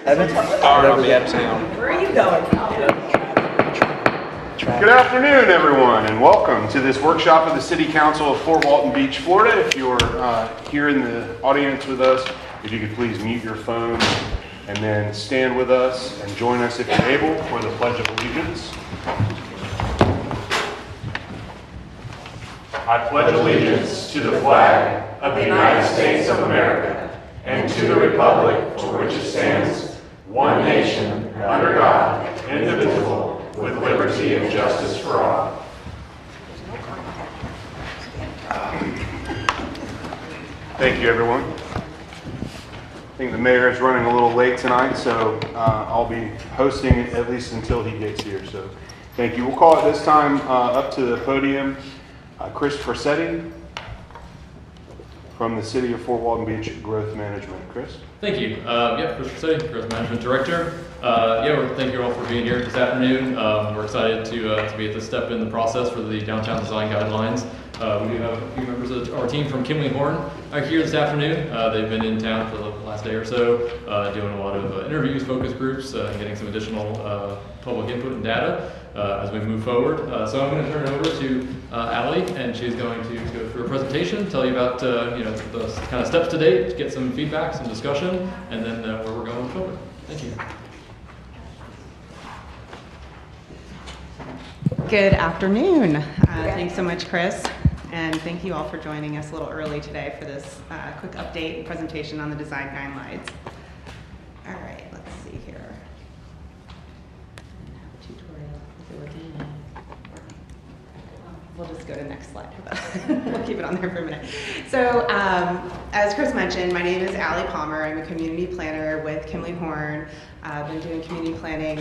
Evan? I'll be out of town. Where are you going? Good afternoon, everyone, and welcome to this workshop of the City Council of Fort Walton Beach, Florida. If you're here in the audience with us, if you could please mute your phone and then stand with us and join us if you're able for the Pledge of Allegiance. I pledge allegiance to the flag of the United States of America and to the republic for which it stands, one nation, under God, indivisible, with liberty and justice for all. Thank you, everyone. I think the mayor is running a little late tonight, so I'll be hosting it at least until he gets here. So thank you. We'll call it this time up to the podium, Chris Forsetti from the City of Fort Walton Beach Growth Management. Chris? Thank you. Chris Forsetti, Growth Management Director. Thank you all for being here this afternoon. We're excited to be at this step in the process for the Downtown Design Guidelines. We do have a few members of our team from Kimley Horn here this afternoon. They've been in town for the last day or so, doing a lot of interviews, focus groups, and getting some additional public input and data as we move forward. So I'm going to turn it over to Allie, and she's going to go through a presentation, tell you about the kind of steps to date, get some feedback, some discussion, and then where we're going forward. Thank you. Good afternoon. Thanks so much, Chris. And thank you all for joining us a little early today for this quick update and presentation on the design guidelines. All right, let's see here. We'll just go to the next slide. We'll keep it on there for a minute. So as Chris mentioned, my name is Allie Palmer. I'm a community planner with Kimley Horn. I've been doing community planning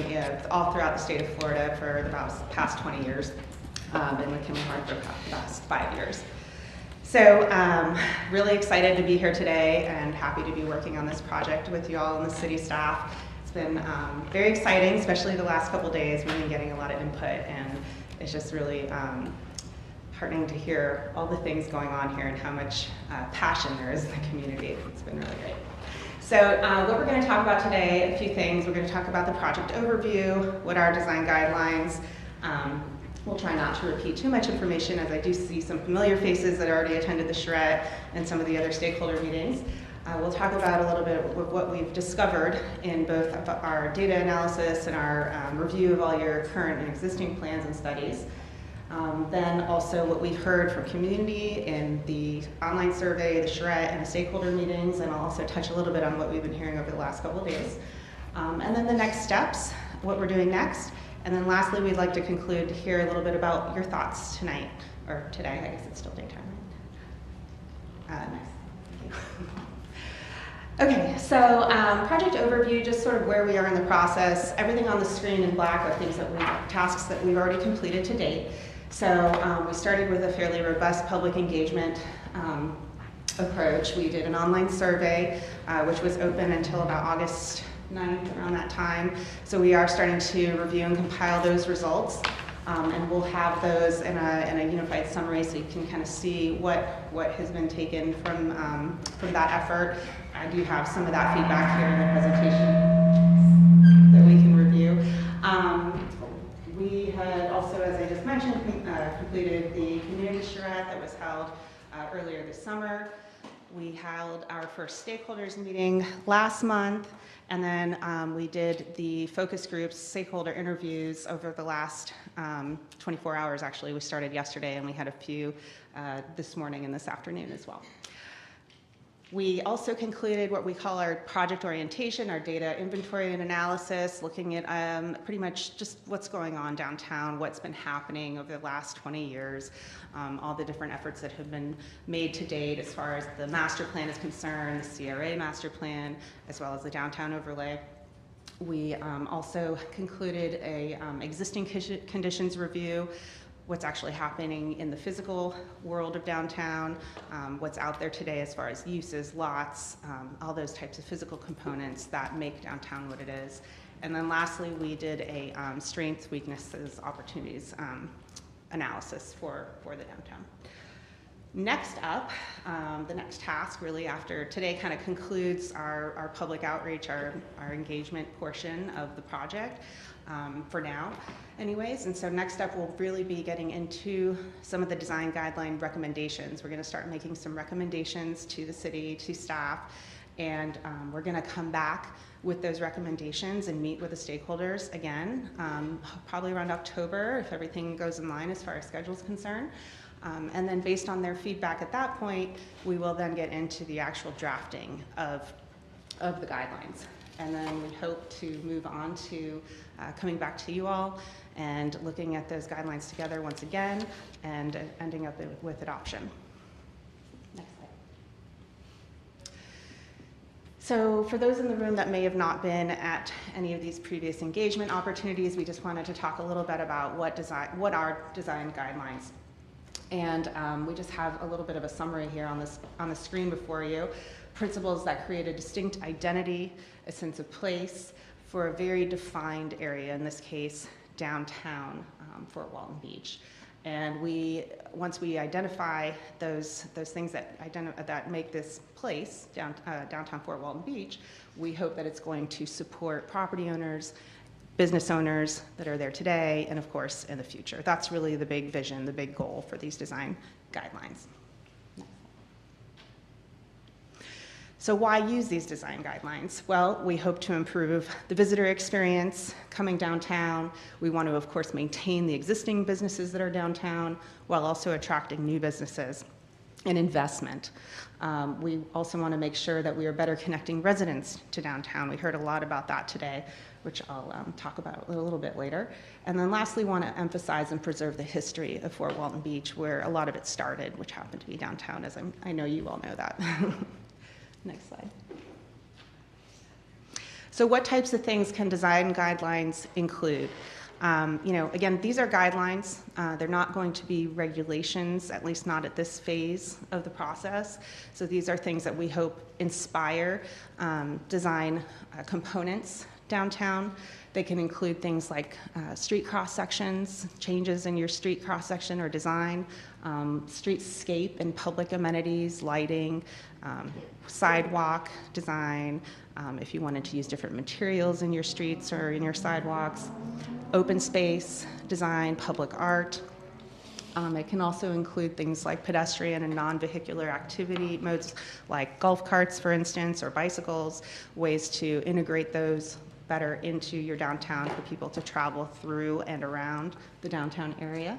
all throughout the state of Florida for the past 20 years. Been with Kimley Horn for the past 5 years. So really excited to be here today and happy to be working on this project with you all and the city staff. It's been very exciting, especially the last couple days. We've been getting a lot of input, and it's just really heartening to hear all the things going on here and how much passion there is in the community. It's been really great. So what we're going to talk about today, a few things. We're going to talk about the project overview, what are design guidelines. We'll try not to repeat too much information, as I do see some familiar faces that already attended the charrette and some of the other stakeholder meetings. We'll talk about a little bit of what we've discovered in both our data analysis and our review of all your current and existing plans and studies. Then also what we've heard from community in the online survey, the charrette, and the stakeholder meetings, and I'll also touch a little bit on what we've been hearing over the last couple of days. And then the next steps, what we're doing next. And then lastly, we'd like to conclude to hear a little bit about your thoughts tonight, or today, I guess it's still daytime, right? Nice, thank you. Okay, so project overview, just sort of where we are in the process. Everything on the screen in black are tasks that we've already completed to date. So we started with a fairly robust public engagement approach. We did an online survey, which was open until about August 9th, around that time. So we are starting to review and compile those results, and we'll have those in a unified summary so you can kind of see what has been taken from that effort. I do have some of that feedback here in the presentation that we can review. We had also, as I just mentioned, completed the community charrette that was held earlier this summer. We held our first stakeholders meeting last month, and then we did the focus groups stakeholder interviews over the last 24 hours. Actually, we started yesterday, and we had a few this morning and this afternoon as well. We also concluded what we call our project orientation, our data inventory and analysis, looking at pretty much just what's going on downtown, what's been happening over the last 20 years, all the different efforts that have been made to date as far as the master plan is concerned, the CRA master plan, as well as the downtown overlay. We also concluded a existing conditions review, what's actually happening in the physical world of downtown, what's out there today as far as uses, lots, all those types of physical components that make downtown what it is. And then lastly, we did a strengths, weaknesses, opportunities analysis for the downtown. Next up, the next task really after today kind of concludes our public outreach, our engagement portion of the project for now anyways. And so next up we'll really be getting into some of the design guideline recommendations. We're going to start making some recommendations to the city, to staff, and we're going to come back with those recommendations and meet with the stakeholders again, probably around October if everything goes in line as far as schedule is concerned. And then based on their feedback at that point, we will then get into the actual drafting of the guidelines. And then we hope to move on to coming back to you all and looking at those guidelines together once again and ending up with adoption. Next slide. So for those in the room that may have not been at any of these previous engagement opportunities, we just wanted to talk a little bit about what are design guidelines. And we just have a little bit of a summary here on the screen before you. Principles that create a distinct identity, a sense of place for a very defined area, in this case, downtown Fort Walton Beach. And once we identify those things that make this place, downtown Fort Walton Beach, we hope that it's going to support property owners, business owners that are there today, and of course in the future. That's really the big vision, the big goal for these design guidelines. So why use these design guidelines? Well, we hope to improve the visitor experience coming downtown. We want to, of course, maintain the existing businesses that are downtown while also attracting new businesses and investment. We also want to make sure that we are better connecting residents to downtown. We heard a lot about that today, which I'll talk about a little bit later. And then lastly, want to emphasize and preserve the history of Fort Walton Beach, where a lot of it started, which happened to be downtown, as I know you all know that. Next slide. So what types of things can design guidelines include? Again, these are guidelines. They're not going to be regulations, at least not at this phase of the process. So these are things that we hope inspire design components downtown. They can include things like street cross sections, changes in your street cross section or design, streetscape and public amenities, lighting, sidewalk design, if you wanted to use different materials in your streets or in your sidewalks, open space design, public art. It can also include things like pedestrian and non-vehicular activity modes like golf carts, for instance, or bicycles, ways to integrate those better into your downtown for people to travel through and around the downtown area.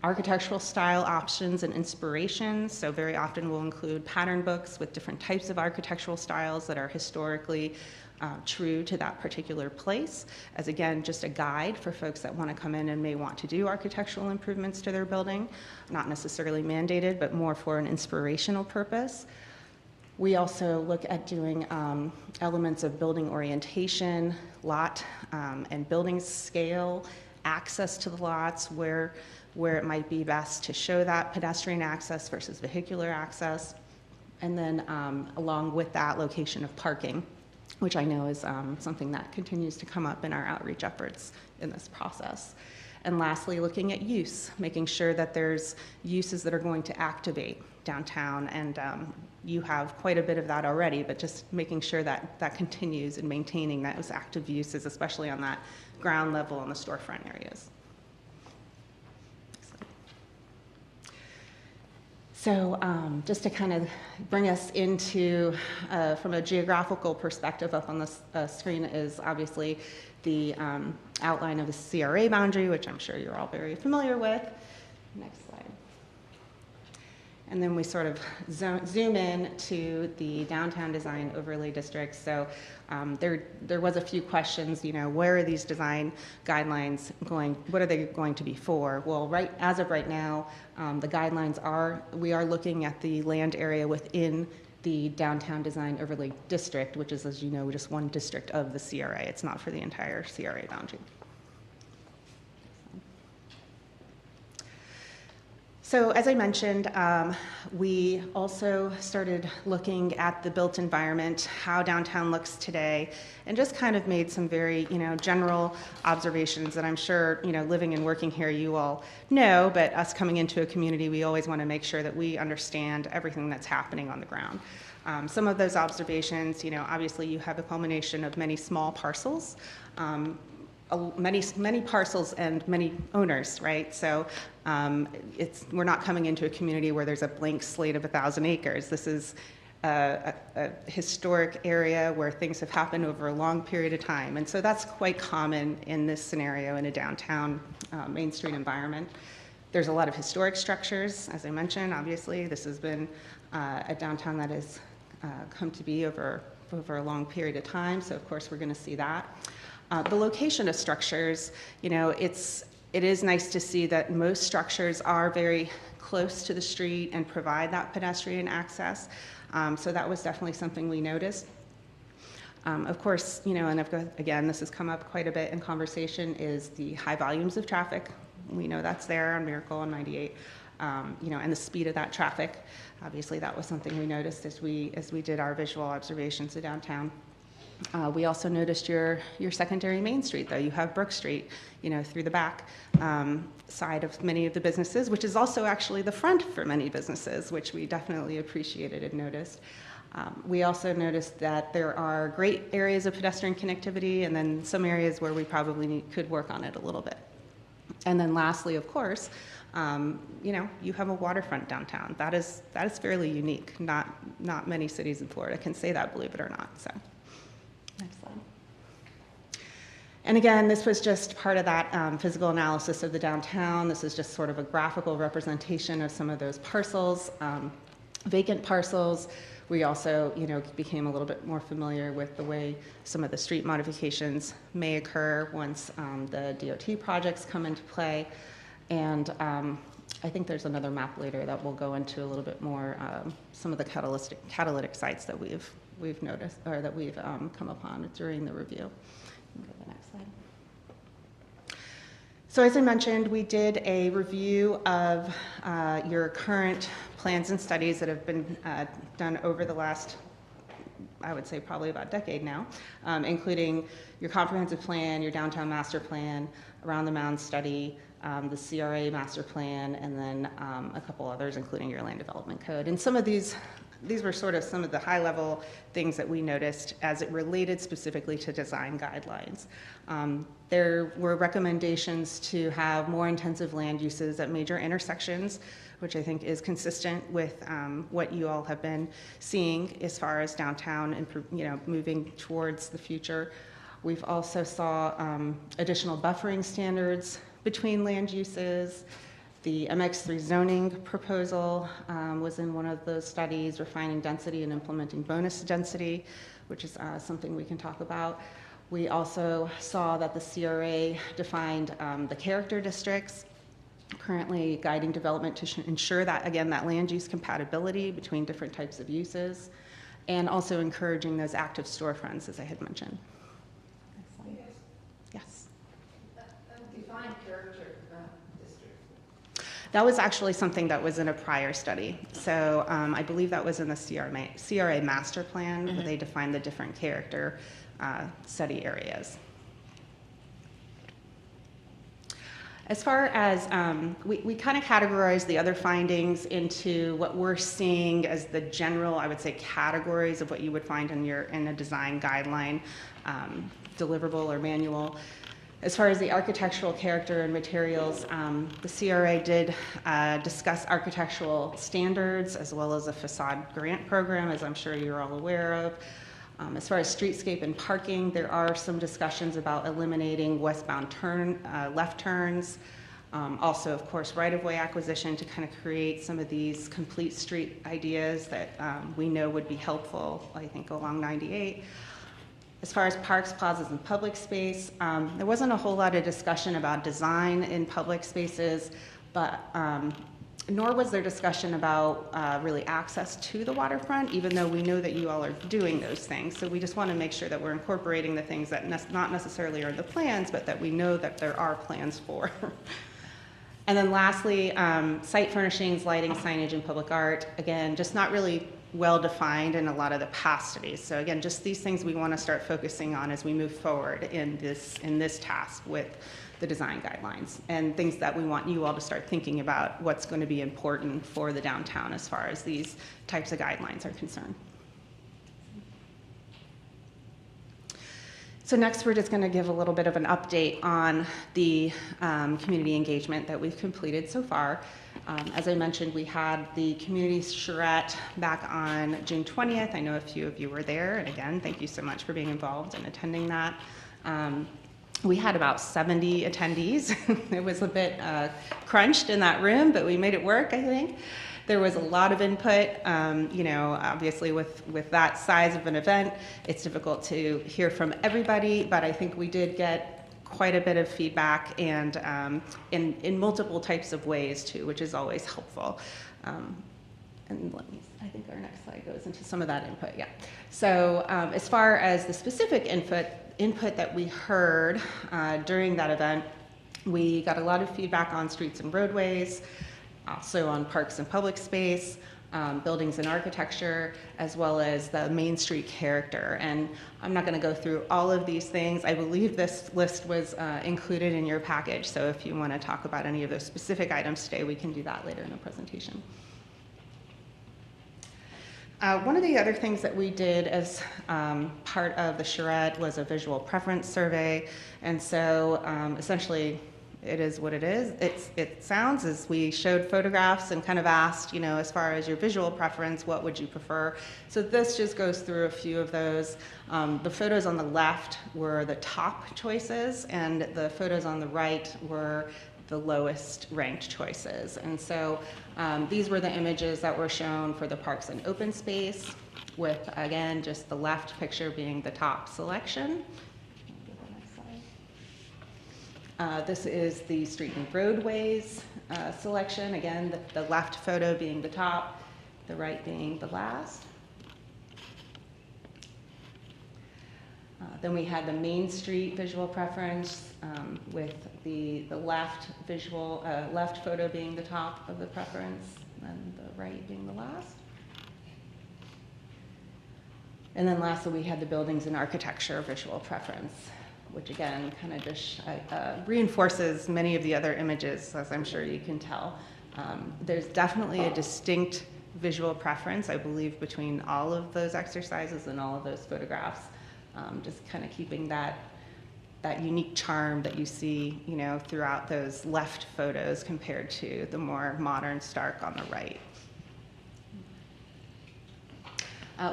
Architectural style options and inspirations, so very often we'll include pattern books with different types of architectural styles that are historically true to that particular place, as again, just a guide for folks that want to come in and may want to do architectural improvements to their building, not necessarily mandated, but more for an inspirational purpose. We also look at doing elements of building orientation, lot and building scale, access to the lots, where it might be best to show that pedestrian access versus vehicular access, and then along with that, location of parking, which I know is something that continues to come up in our outreach efforts in this process. And lastly, looking at use, making sure that there's uses that are going to activate downtown, and you have quite a bit of that already, but just making sure that that continues and maintaining those active uses, especially on that ground level and the storefront areas. So just to kind of bring us into, from a geographical perspective, up on the screen is obviously the outline of the CRA boundary, which I'm sure you're all very familiar with. Next slide. And then we sort of zoom in to the downtown design overlay district. So there was a few questions, where are these design guidelines going, what are they going to be for? Well, as of right now, the guidelines we are looking at the land area within the downtown design overlay district, which is, as you know, just one district of the CRA. It's not for the entire CRA boundary. So as I mentioned, we also started looking at the built environment, how downtown looks today, and just kind of made some very, general observations that I'm sure, living and working here, you all know, but us coming into a community, we always want to make sure that we understand everything that's happening on the ground. Some of those observations, obviously you have a culmination of many small parcels, many parcels and many owners, right? So we're not coming into a community where there's a blank slate of 1,000 acres. This is a historic area where things have happened over a long period of time. And so that's quite common in this scenario in a downtown Main Street environment. There's a lot of historic structures, as I mentioned. Obviously, this has been a downtown that has come to be over a long period of time. So of course, we're going to see that. The location of structures, it is nice to see that most structures are very close to the street and provide that pedestrian access. So that was definitely something we noticed. Of course, and again, this has come up quite a bit in conversation, is the high volumes of traffic. We know that's there on Miracle and 98, and the speed of that traffic. Obviously, that was something we noticed as we did our visual observations of downtown. We also noticed your secondary Main Street, though. You have Brook Street, through the back side of many of the businesses, which is also actually the front for many businesses, which we definitely appreciated and noticed. We also noticed that there are great areas of pedestrian connectivity, and then some areas where we probably could work on it a little bit. And then lastly, of course, you have a waterfront downtown. That is fairly unique. Not many cities in Florida can say that, believe it or not. So. Next slide. And again, this was just part of that physical analysis of the downtown. This is just sort of a graphical representation of some of those parcels, vacant parcels. We also, became a little bit more familiar with the way some of the street modifications may occur once the DOT projects come into play. And I think there's another map later that will go into a little bit more some of the catalytic sites that we've noticed, or that we've come upon during the review. Go to the next slide. So as I mentioned, we did a review of your current plans and studies that have been done over the last, I would say probably about a decade now, including your comprehensive plan, your downtown master plan, around the mound study, the CRA master plan, and then a couple others, including your land development code. And some of these were sort of some of the high-level things that we noticed as it related specifically to design guidelines. There were recommendations to have more intensive land uses at major intersections, which I think is consistent with what you all have been seeing as far as downtown and moving towards the future. We've also saw additional buffering standards between land uses. The MX3 zoning proposal was in one of those studies, refining density and implementing bonus density, which is something we can talk about. We also saw that the CRA defined the character districts, currently guiding development to ensure that, again, that land use compatibility between different types of uses, and also encouraging those active storefronts, as I had mentioned. Yes. Define character district. That was actually something that was in a prior study. So I believe that was in the CRA master plan, where they defined the different character study areas. As far as, we kind of categorized the other findings into what we're seeing as the general, I would say, categories of what you would find in a design guideline, deliverable or manual. As far as the architectural character and materials, the CRA did discuss architectural standards as well as a facade grant program, as I'm sure you're all aware of. As far as streetscape and parking, there are some discussions about eliminating westbound left turns. Also, of course, right-of-way acquisition to kind of create some of these complete street ideas that we know would be helpful, I think, along 98. As far as parks, plazas, and public space, there wasn't a whole lot of discussion about design in public spaces, but nor was there discussion about really access to the waterfront, even though we know that you all are doing those things. So we just want to make sure that we're incorporating the things that not necessarily are in the plans, but that we know that there are plans for. And then lastly, site furnishings, lighting, signage, and public art. Again, just not really well defined in a lot of the past studies. So again, just these things we want to start focusing on as we move forward in this task with the design guidelines, and things that we want you all to start thinking about what's going to be important for the downtown as far as these types of guidelines are concerned. So next, we're just going to give a little bit of an update on the community engagement that we've completed so far. As I mentioned, we had the community charrette back on June 20th. I know a few of you were there, and again, thank you so much for being involved and attending that. We had about 70 attendees. It was a bit crunched in that room, but we made it work, I think. There was a lot of input. You know, obviously with that size of an event, it's difficult to hear from everybody, but I think we did get quite a bit of feedback, and in multiple types of ways too, which is always helpful. And I think our next slide goes into some of that input, yeah. So as far as the specific input that we heard during that event, we got a lot of feedback on streets and roadways, also on parks and public space, buildings and architecture, as well as the Main Street character. And I'm not going to go through all of these things. I believe this list was included in your package, so if you want to talk about any of those specific items today, we can do that later in the presentation. One of the other things that we did as part of the charrette was a visual preference survey, and so essentially it is what it is. It sounds as we showed photographs and kind of asked, you know, as far as your visual preference, what would you prefer? So this just goes through a few of those. The photos on the left were the top choices, and the photos on the right were the lowest ranked choices. And so these were the images that were shown for the parks and open space, with, again, just the left picture being the top selection. This is the street and roadways selection. Again, the left photo being the top, the right being the last. Then we had the Main Street visual preference with the left photo being the top of the preference, and the right being the last. And then lastly, we had the buildings and architecture visual preference, which again kind of just reinforces many of the other images, as I'm sure you can tell. There's definitely a distinct visual preference, I believe, between all of those exercises and all of those photographs. Just kind of keeping that unique charm that you see, you know, throughout those left photos compared to the more modern stark on the right.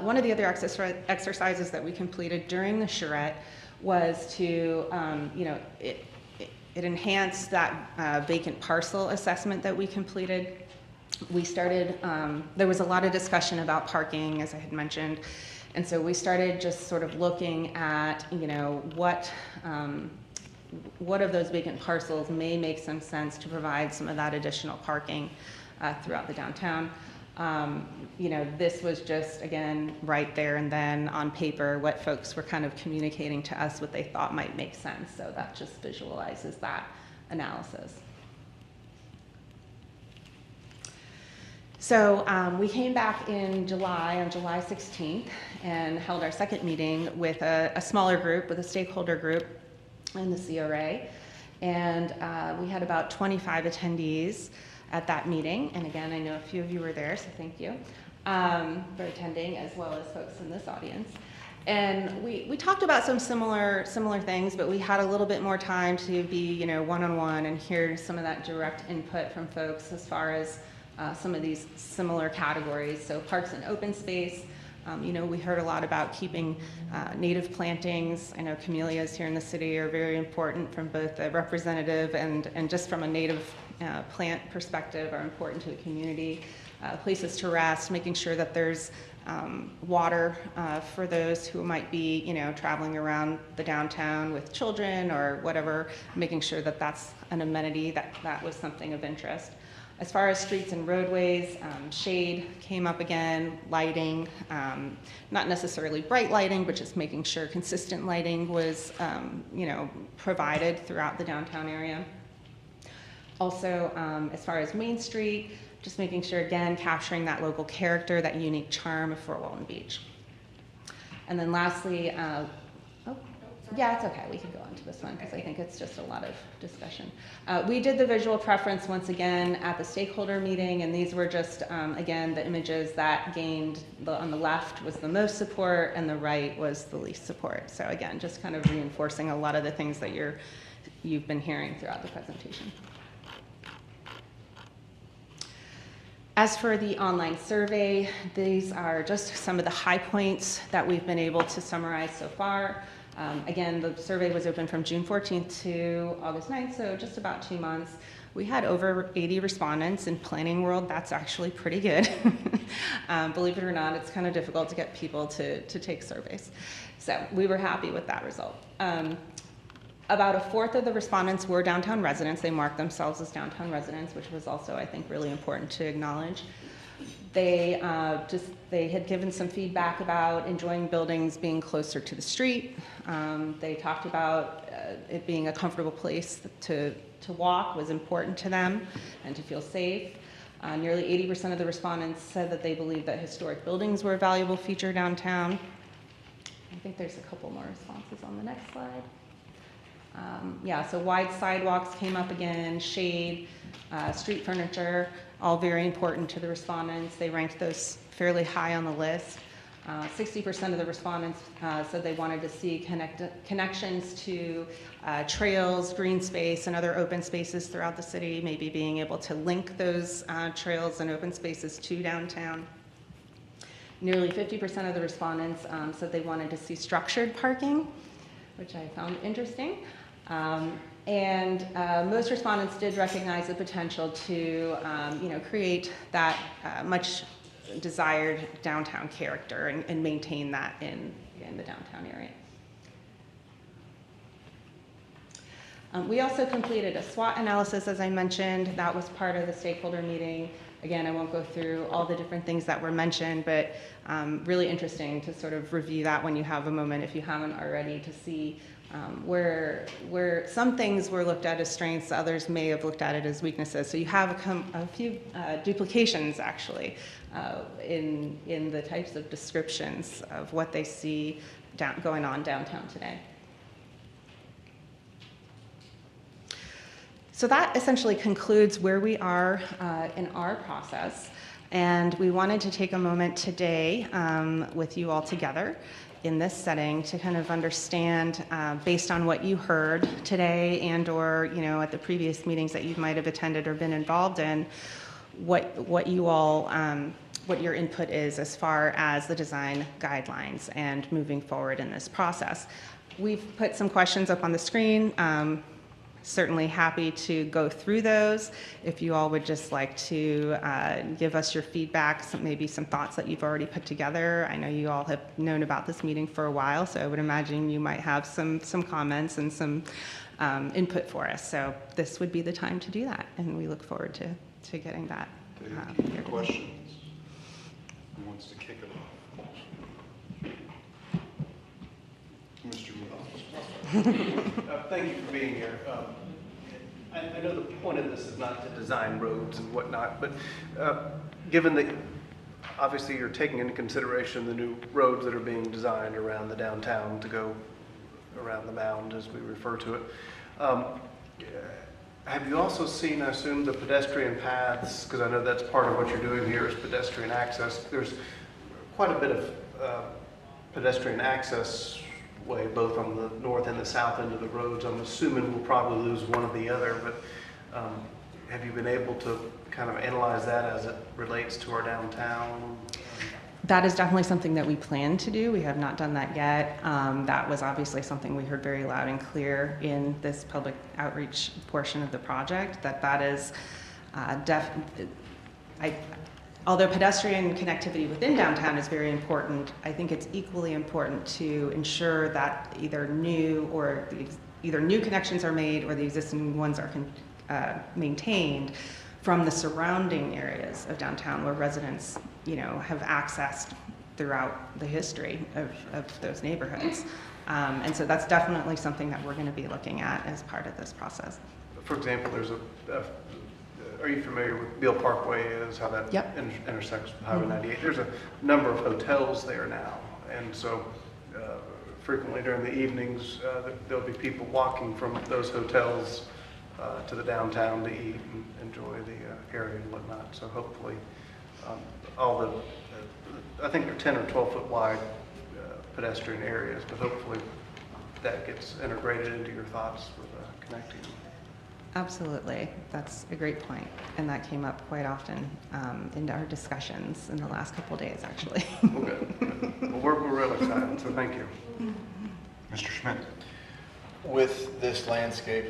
One of the other exercises that we completed during the charrette was to, you know, it enhanced that vacant parcel assessment that we completed. We started, there was a lot of discussion about parking, as I had mentioned, and so we started just sort of looking at, you know, what of those vacant parcels may make some sense to provide some of that additional parking throughout the downtown. You know, this was just, again, right there and then on paper, what folks were kind of communicating to us, what they thought might make sense. So that just visualizes that analysis. So we came back in July, on July 16th, and held our second meeting with a smaller group, with a stakeholder group in the CRA. And we had about 25 attendees at that meeting. And again, I know a few of you were there, so thank you for attending, as well as folks in this audience. And we talked about some similar things, but we had a little bit more time to be, you know, one-on-one and hear some of that direct input from folks as far as some of these similar categories. So parks and open space, you know, we heard a lot about keeping native plantings. I know camellias here in the city are very important from both a representative and just from a native plant perspective are important to the community. Places to rest, making sure that there's water for those who might be, you know, traveling around the downtown with children or whatever, making sure that that's an amenity, that was something of interest. As far as streets and roadways, shade came up again, lighting, not necessarily bright lighting, but just making sure consistent lighting was, you know, provided throughout the downtown area. Also, as far as Main Street, just making sure, again, capturing that local character, that unique charm of Fort Walton Beach. And then lastly, yeah, it's okay. We can go on to this one because I think it's just a lot of discussion. We did the visual preference once again at the stakeholder meeting, and these were just, again, the images that gained, on the left was the most support and the right was the least support. So again, just kind of reinforcing a lot of the things that you've been hearing throughout the presentation. As for the online survey, these are just some of the high points that we've been able to summarize so far. Again, the survey was open from June 14th to August 9th, so just about 2 months. We had over 80 respondents. In planning world, that's actually pretty good. Believe it or not, it's kind of difficult to get people to take surveys. So we were happy with that result. About a fourth of the respondents were downtown residents. They marked themselves as downtown residents, which was also, I think, really important to acknowledge. They had given some feedback about enjoying buildings being closer to the street. They talked about it being a comfortable place to walk was important to them and to feel safe. Nearly 80% of the respondents said that they believed that historic buildings were a valuable feature downtown. I think there's a couple more responses on the next slide. Yeah, so wide sidewalks came up again, shade, street furniture, all very important to the respondents. They ranked those fairly high on the list. 60% of the respondents said they wanted to see connections to trails, green space, and other open spaces throughout the city, maybe being able to link those trails and open spaces to downtown. Nearly 50% of the respondents said they wanted to see structured parking, which I found interesting. And most respondents did recognize the potential to create that much desired downtown character and maintain that in the downtown area. We also completed a SWOT analysis, as I mentioned. That was part of the stakeholder meeting. Again, I won't go through all the different things that were mentioned, but really interesting to sort of review that when you have a moment, if you haven't already, to see where some things were looked at as strengths, others may have looked at it as weaknesses. So you have a few duplications, actually, in the types of descriptions of what they see going on downtown today. So that essentially concludes where we are in our process. And we wanted to take a moment today with you all together in this setting to kind of understand, based on what you heard today and or at the previous meetings that you might have attended or been involved in, what you all, what your input is as far as the design guidelines and moving forward in this process. We've put some questions up on the screen. Certainly happy to go through those. If you all would just like to give us your feedback, maybe some thoughts that you've already put together. I know you all have known about this meeting for a while, so I would imagine you might have some comments and some input for us. So this would be the time to do that, and we look forward to getting that. Any questions? Who wants to kick it off? Mr. Munoz. Thank you for being here. I know the point of this is not to design roads and whatnot, but given that obviously you're taking into consideration the new roads that are being designed around the downtown to go around the mound, as we refer to it, have you also seen, I assume, the pedestrian paths? Because I know that's part of what you're doing here is pedestrian access. There's quite a bit of pedestrian access way, both on the north and the south end of the roads. I'm assuming we'll probably lose one or the other, but have you been able to kind of analyze that as it relates to our downtown? That is definitely something that we plan to do. We have not done that yet. That was obviously something we heard very loud and clear in this public outreach portion of the project, that is although pedestrian connectivity within downtown is very important, I think it's equally important to ensure that either new connections are made or the existing ones are maintained from the surrounding areas of downtown where residents, have accessed throughout the history of those neighborhoods. And so that's definitely something that we're going to be looking at as part of this process. for example, there's are you familiar with Beale Parkway is, how that Yep. intersects with Highway 98? There's a number of hotels there now, and so frequently during the evenings, there'll be people walking from those hotels to the downtown to eat and enjoy the area and whatnot. So hopefully, all the, I think they're 10 or 12 foot wide pedestrian areas, but hopefully that gets integrated into your thoughts with connecting. Absolutely. That's a great point. And that came up quite often into our discussions in the last couple of days, actually. Well, good. Well, we're real excited, so thank you. Mr. Schmidt. With this landscape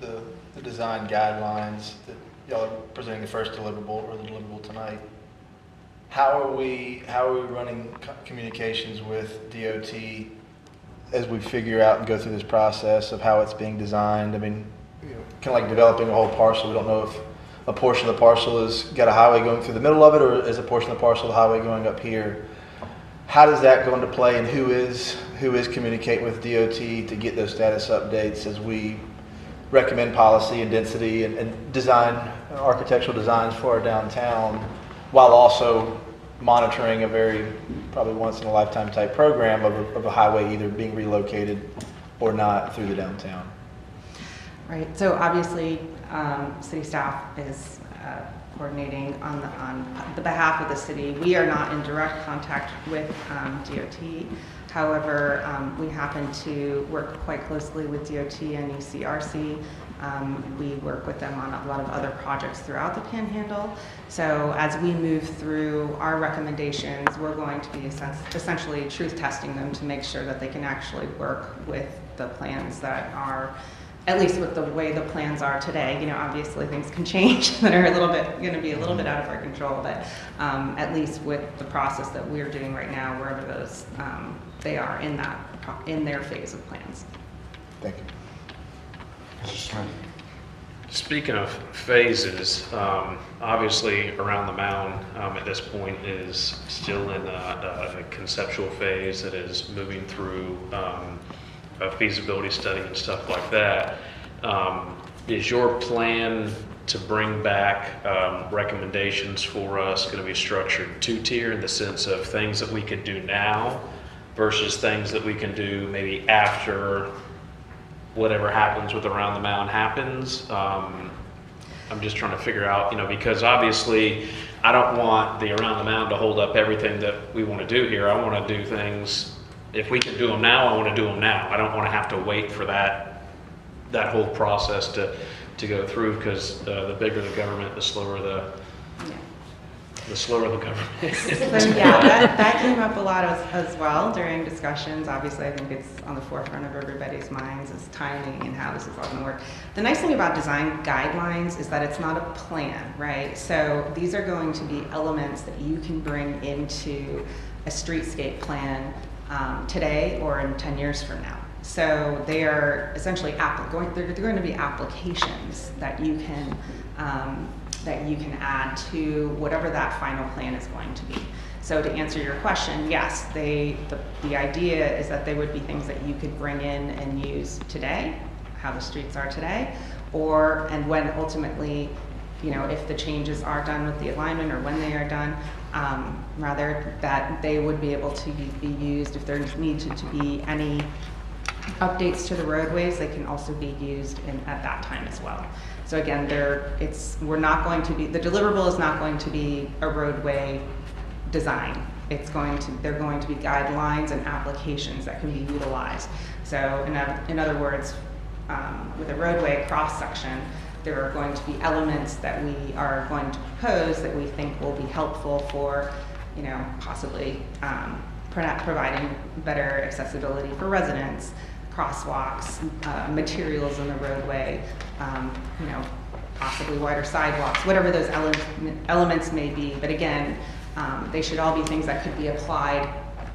of the design guidelines that y'all are presenting the first deliverable or the deliverable tonight, how are we running communications with DOT as we figure out and go through this process of how it's being designed? I mean, kind of like developing a whole parcel. We don't know if a portion of the parcel has got a highway going through the middle of it, or is a portion of the parcel the highway going up here? How does that go into play, and who is communicating with DOT to get those status updates as we recommend policy and density and design, architectural designs for our downtown, while also monitoring a very probably once in a lifetime type program of a highway either being relocated or not through the downtown? Right. So obviously, city staff is coordinating on the behalf of the city. We are not in direct contact with DOT. However, we happen to work quite closely with DOT and UCRC. We work with them on a lot of other projects throughout the Panhandle. So as we move through our recommendations, we're going to be essentially truth testing them to make sure that they can actually work with the plans that are, at least with the way the plans are today. You know, obviously things can change that are going to be a little bit out of our control, but at least with the process that we're doing right now, wherever those they are in their phase of plans. Thank you. Mr. Smith. Speaking of phases, obviously Around the Mound at this point is still in a conceptual phase that is moving through a feasibility study and stuff like that. Is your plan to bring back recommendations for us going to be structured two-tier in the sense of things that we could do now versus things that we can do maybe after whatever happens with Around the Mound happens? I'm just trying to figure out, because obviously I don't want the Around the Mound to hold up everything that we want to do here. I want to do things, if we can do them now, I want to do them now. I don't want to have to wait for that whole process to go through, because the bigger the government, the slower the government is. So yeah, that came up a lot as well during discussions. Obviously, I think it's on the forefront of everybody's minds is timing and how this is all going to work. The nice thing about design guidelines is that it's not a plan, right? So these are going to be elements that you can bring into a streetscape plan today or in 10 years from now. So they are essentially they're going to be applications that you can add to whatever that final plan is going to be. So to answer your question, yes, the idea is that they would be things that you could bring in and use today, how the streets are today, and when ultimately, if the changes are done with the alignment or when they are done, rather that they would be able to be used if there needed to be any updates to the roadways. They can also be used at that time as well. So again, the deliverable is not going to be a roadway design. They're going to be guidelines and applications that can be utilized. So in other words, with a roadway cross section, there are going to be elements that we are going to propose that we think will be helpful for, possibly providing better accessibility for residents, crosswalks, materials in the roadway, possibly wider sidewalks, whatever those elements may be. But again, they should all be things that could be applied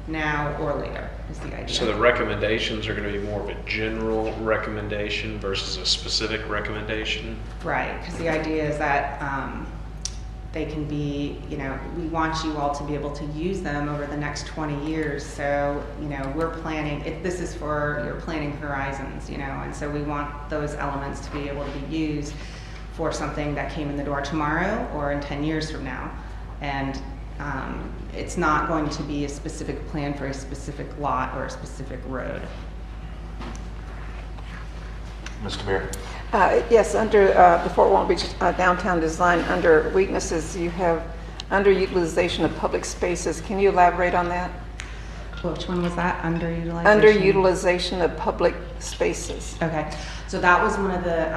now or later, is the idea. So the recommendations are going to be more of a general recommendation versus a specific recommendation? Right, because the idea is that they can be, you know, we want you all to be able to use them over the next 20 years. So, you know, we're planning, this is for your planning horizons, you know, and so we want those elements to be able to be used for something that came in the door tomorrow or in 10 years from now. And it's not going to be a specific plan for a specific lot or a specific road. Mr. Mayor. Yes, under the Fort Walton Beach downtown design, under weaknesses, you have underutilization of public spaces. Can you elaborate on that? Which one was that? Underutilization? Underutilization of public spaces. Okay, so that was one of the,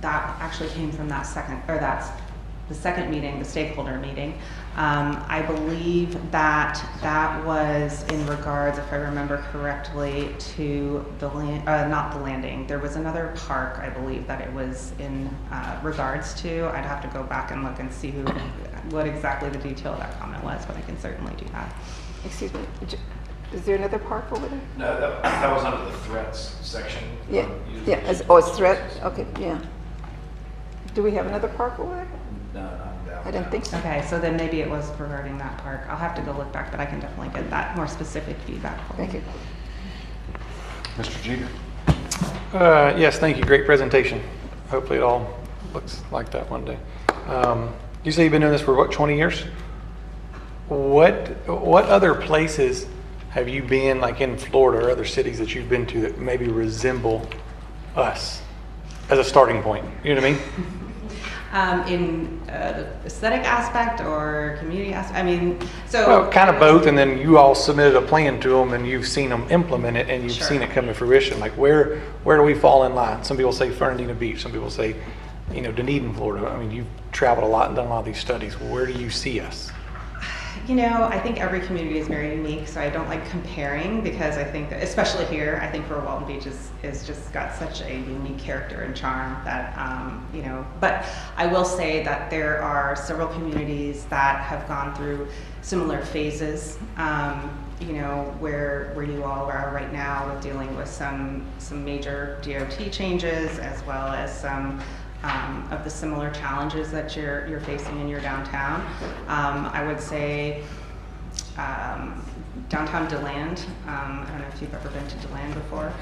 that actually came from that second, or that's the second meeting, the stakeholder meeting. I believe that that was in regards, if I remember correctly, to the land, not the landing. There was another park, I believe, that it was in regards to. I'd have to go back and look and see what exactly the detail of that comment was, but I can certainly do that. Excuse me, is there another park over there? No, that was under the threats section. Yeah, yeah, it's threat, okay, yeah. Do we have another park over there? No, not that. I didn't think so. Okay, so then maybe it was regarding that park. I'll have to go look back, but I can definitely get that more specific feedback for Thank you. Mr. Jeter. Yes, thank you. Great presentation. Hopefully it all looks like that one day. You say you've been doing this for what, 20 years? What other places have you been, like in Florida or other cities that you've been to that maybe resemble us as a starting point? You know what I mean? In the aesthetic aspect or community aspect? I mean, so... Well, kind of both, and then you all submitted a plan to them and you've seen them implement it and you've Sure. seen it come to fruition. Like where do we fall in line? Some people say Fernandina Beach, some people say, you know, Dunedin, Florida. I mean, you've traveled a lot and done a lot of these studies. Where do you see us? You know, I think every community is very unique, so I don't like comparing because I think that, especially here, I think Fort Walton Beach is just got such a unique character and charm that, you know, but I will say that there are several communities that have gone through similar phases, you know, where you all are right now with dealing with some major DOT changes as well as some of the similar challenges that you're facing in your downtown. I would say downtown DeLand, I don't know if you've ever been to DeLand before.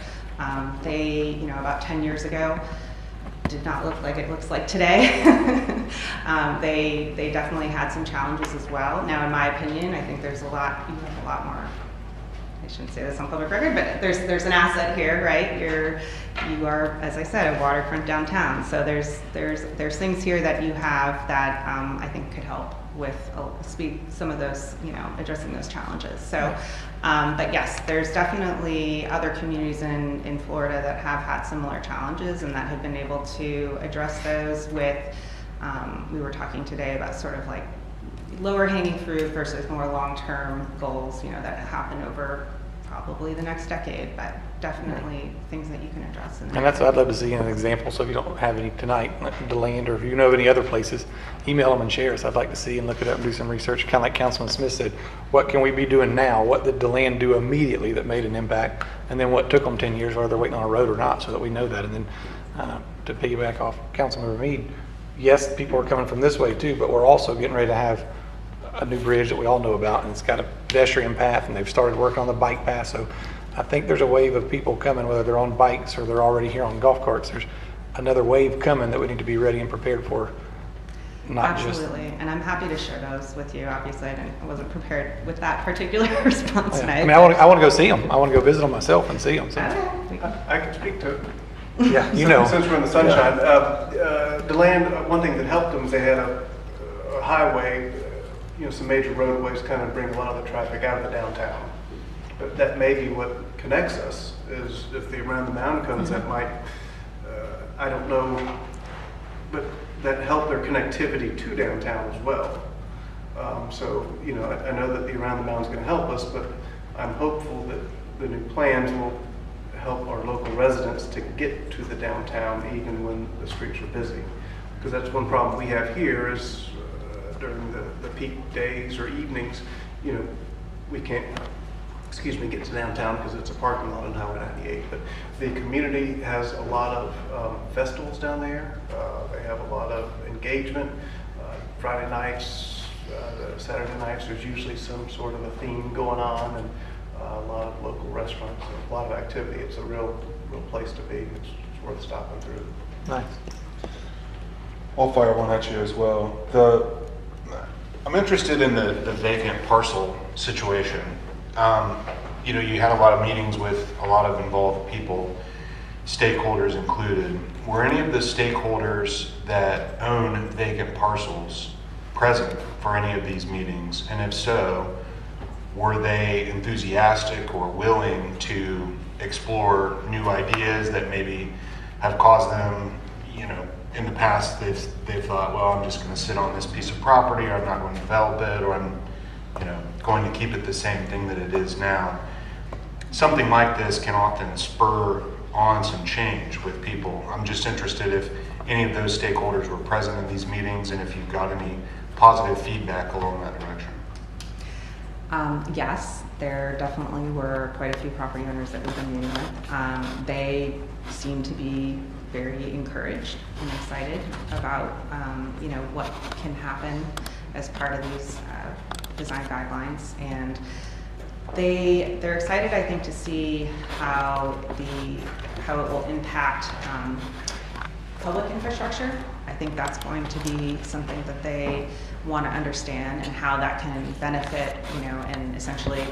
They, you know, about 10 years ago, did not look like it looks like today. They definitely had some challenges as well. Now, in my opinion, I think there's you have a lot more. I shouldn't say this on public record, but there's an asset here, right? You are, as I said, a waterfront downtown. So there's things here that you have that I think could help with some of those, you know, addressing those challenges. So, but yes, there's definitely other communities in Florida that have had similar challenges and that have been able to address those with. We were talking today about sort of like lower hanging fruit versus more long-term goals, you know, that happen over probably the next decade, but definitely things that you can address. And that's what I'd love to see in an example. So if you don't have any tonight, like DeLand, or if you know of any other places, email them and share us. I'd like to see and look it up and do some research. Kind of like Councilman Smith said, what can we be doing now? What did DeLand do immediately that made an impact? And then what took them 10 years, whether they're waiting on a road or not, so that we know that. And then to piggyback off Councilmember Mead, yes, people are coming from this way too, but we're also getting ready to have a new bridge that we all know about, and it's got a pedestrian path, and they've started working on the bike path. So I think there's a wave of people coming, whether they're on bikes or they're already here on golf carts. There's another wave coming that we need to be ready and prepared for. Absolutely, and I'm happy to share those with you. Obviously, I wasn't prepared with that particular response Yeah. tonight. I mean, I want to go see them. I want to go visit them myself and see them. So. I can speak to it. Yeah, you know. Since we're in the sunshine, DeLand, one thing that helped them is they had a highway, you know, some major roadways kind of bring a lot of the traffic out of the downtown. But that may be what connects us, is if the Around the Mound comes, that might, I don't know, but that helped their connectivity to downtown as well. So, you know, I know that the Around the Mound is going to help us, but I'm hopeful that the new plans will help our local residents to get to the downtown even when the streets are busy. Because that's one problem we have here is during the peak days or evenings, you know, we can't, get to downtown because it's a parking lot on Highway 98. But the community has a lot of festivals down there. They have a lot of engagement. Friday nights, Saturday nights, there's usually some sort of a theme going on, and a lot of local restaurants, a lot of activity. It's a real place to be. It's worth stopping through. Nice. I'll fire one at you as well. I'm interested in the vacant parcel situation. You know, you had a lot of meetings with a lot of involved people, stakeholders included. Were any of the stakeholders that own vacant parcels present for any of these meetings? And if so, were they enthusiastic or willing to explore new ideas that maybe have caused them, you know, in the past they've thought, well, I'm just going to sit on this piece of property, or I'm not going to develop it, or I'm, you know, going to keep it the same thing that it is now. Something like this can often spur on some change with people. I'm just interested if any of those stakeholders were present in these meetings, and if you've got any positive feedback along that direction. Yes, there definitely were quite a few property owners that we've been meeting with. They seem to be very encouraged and excited about you know, what can happen as part of these design guidelines, and they're excited, I think, to see how it will impact public infrastructure. I think that's going to be something that they want to understand, and how that can benefit, you know, and essentially,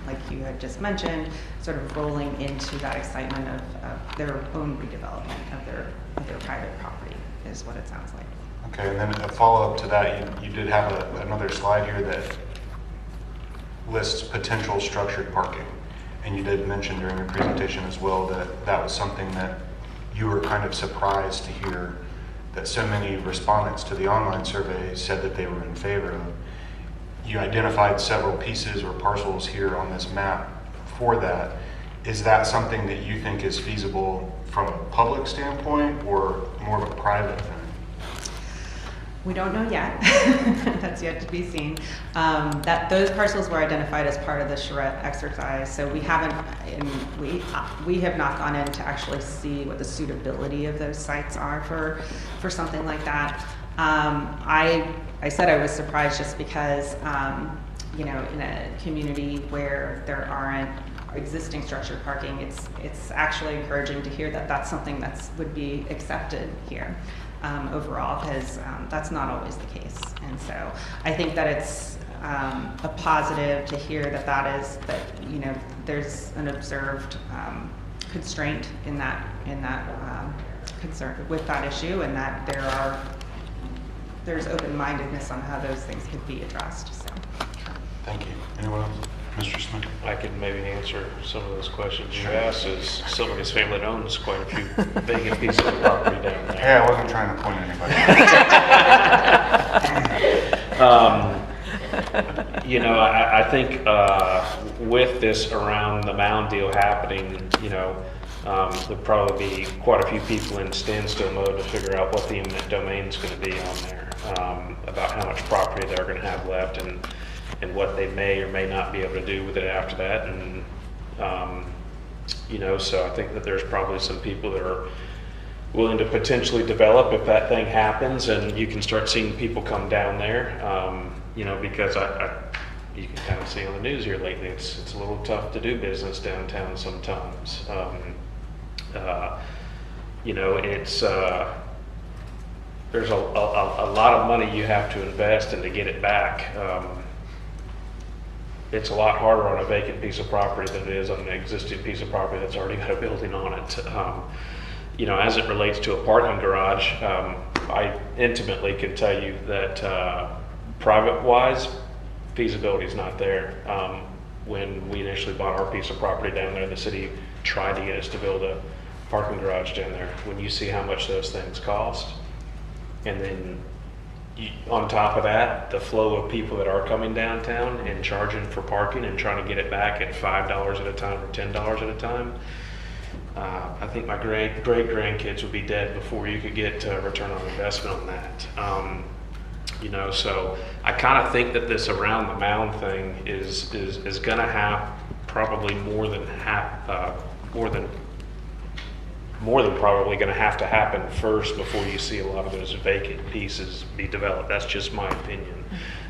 like you had just mentioned, sort of rolling into that excitement of their own redevelopment of their private property is what it sounds like. Okay, and then a follow-up to that, you did have another slide here that lists potential structured parking. And you did mention during your presentation as well that that was something that you were kind of surprised to hear that so many respondents to the online survey said that they were in favor of. You identified several pieces or parcels here on this map for that. Is that something that you think is feasible from a public standpoint or more of a private thing? We don't know yet. That's yet to be seen. That those parcels were identified as part of the charrette exercise, so we haven't, we have not gone in to actually see what the suitability of those sites are for something like that. I said I was surprised just because, you know, in a community where there aren't existing structured parking, it's actually encouraging to hear that that's something that would be accepted here. Overall, because that's not always the case, and so I think that it's a positive to hear that you know, there's an observed constraint in that concern with that issue, and that there's open-mindedness on how those things could be addressed. So, Thank you. Anyone else? Mr. Smith? I can maybe answer some of those questions you asked, as somebody's family that owns quite a few vacant pieces of property down there. Yeah, I wasn't trying to point at anybody. You know, I think with this around the Mound deal happening, you know, there'll probably be quite a few people in standstill mode to figure out what the eminent domain is going to be on there, about how much property they're going to have left, and what they may or may not be able to do with it after that. And you know, so I think that there's probably some people that are willing to potentially develop if that thing happens, and you can start seeing people come down there. You know, because you can kind of see on the news here lately, it's a little tough to do business downtown sometimes. You know, it's there's a lot of money you have to invest, and to get it back, it's a lot harder on a vacant piece of property than it is on an existing piece of property that's already got a building on it. You know, as it relates to a parking garage, I intimately can tell you that private-wise, feasibility is not there. When we initially bought our piece of property down there, the city tried to get us to build a parking garage down there. When you see how much those things cost, and then on top of that, the flow of people that are coming downtown and charging for parking and trying to get it back at $5 at a time or $10 at a time, I think my great grandkids would be dead before you could get return on investment on that. You know, so I kind of think that this around the Mound thing is going to have probably more than more than probably going to have to happen first before you see a lot of those vacant pieces be developed. That's just my opinion.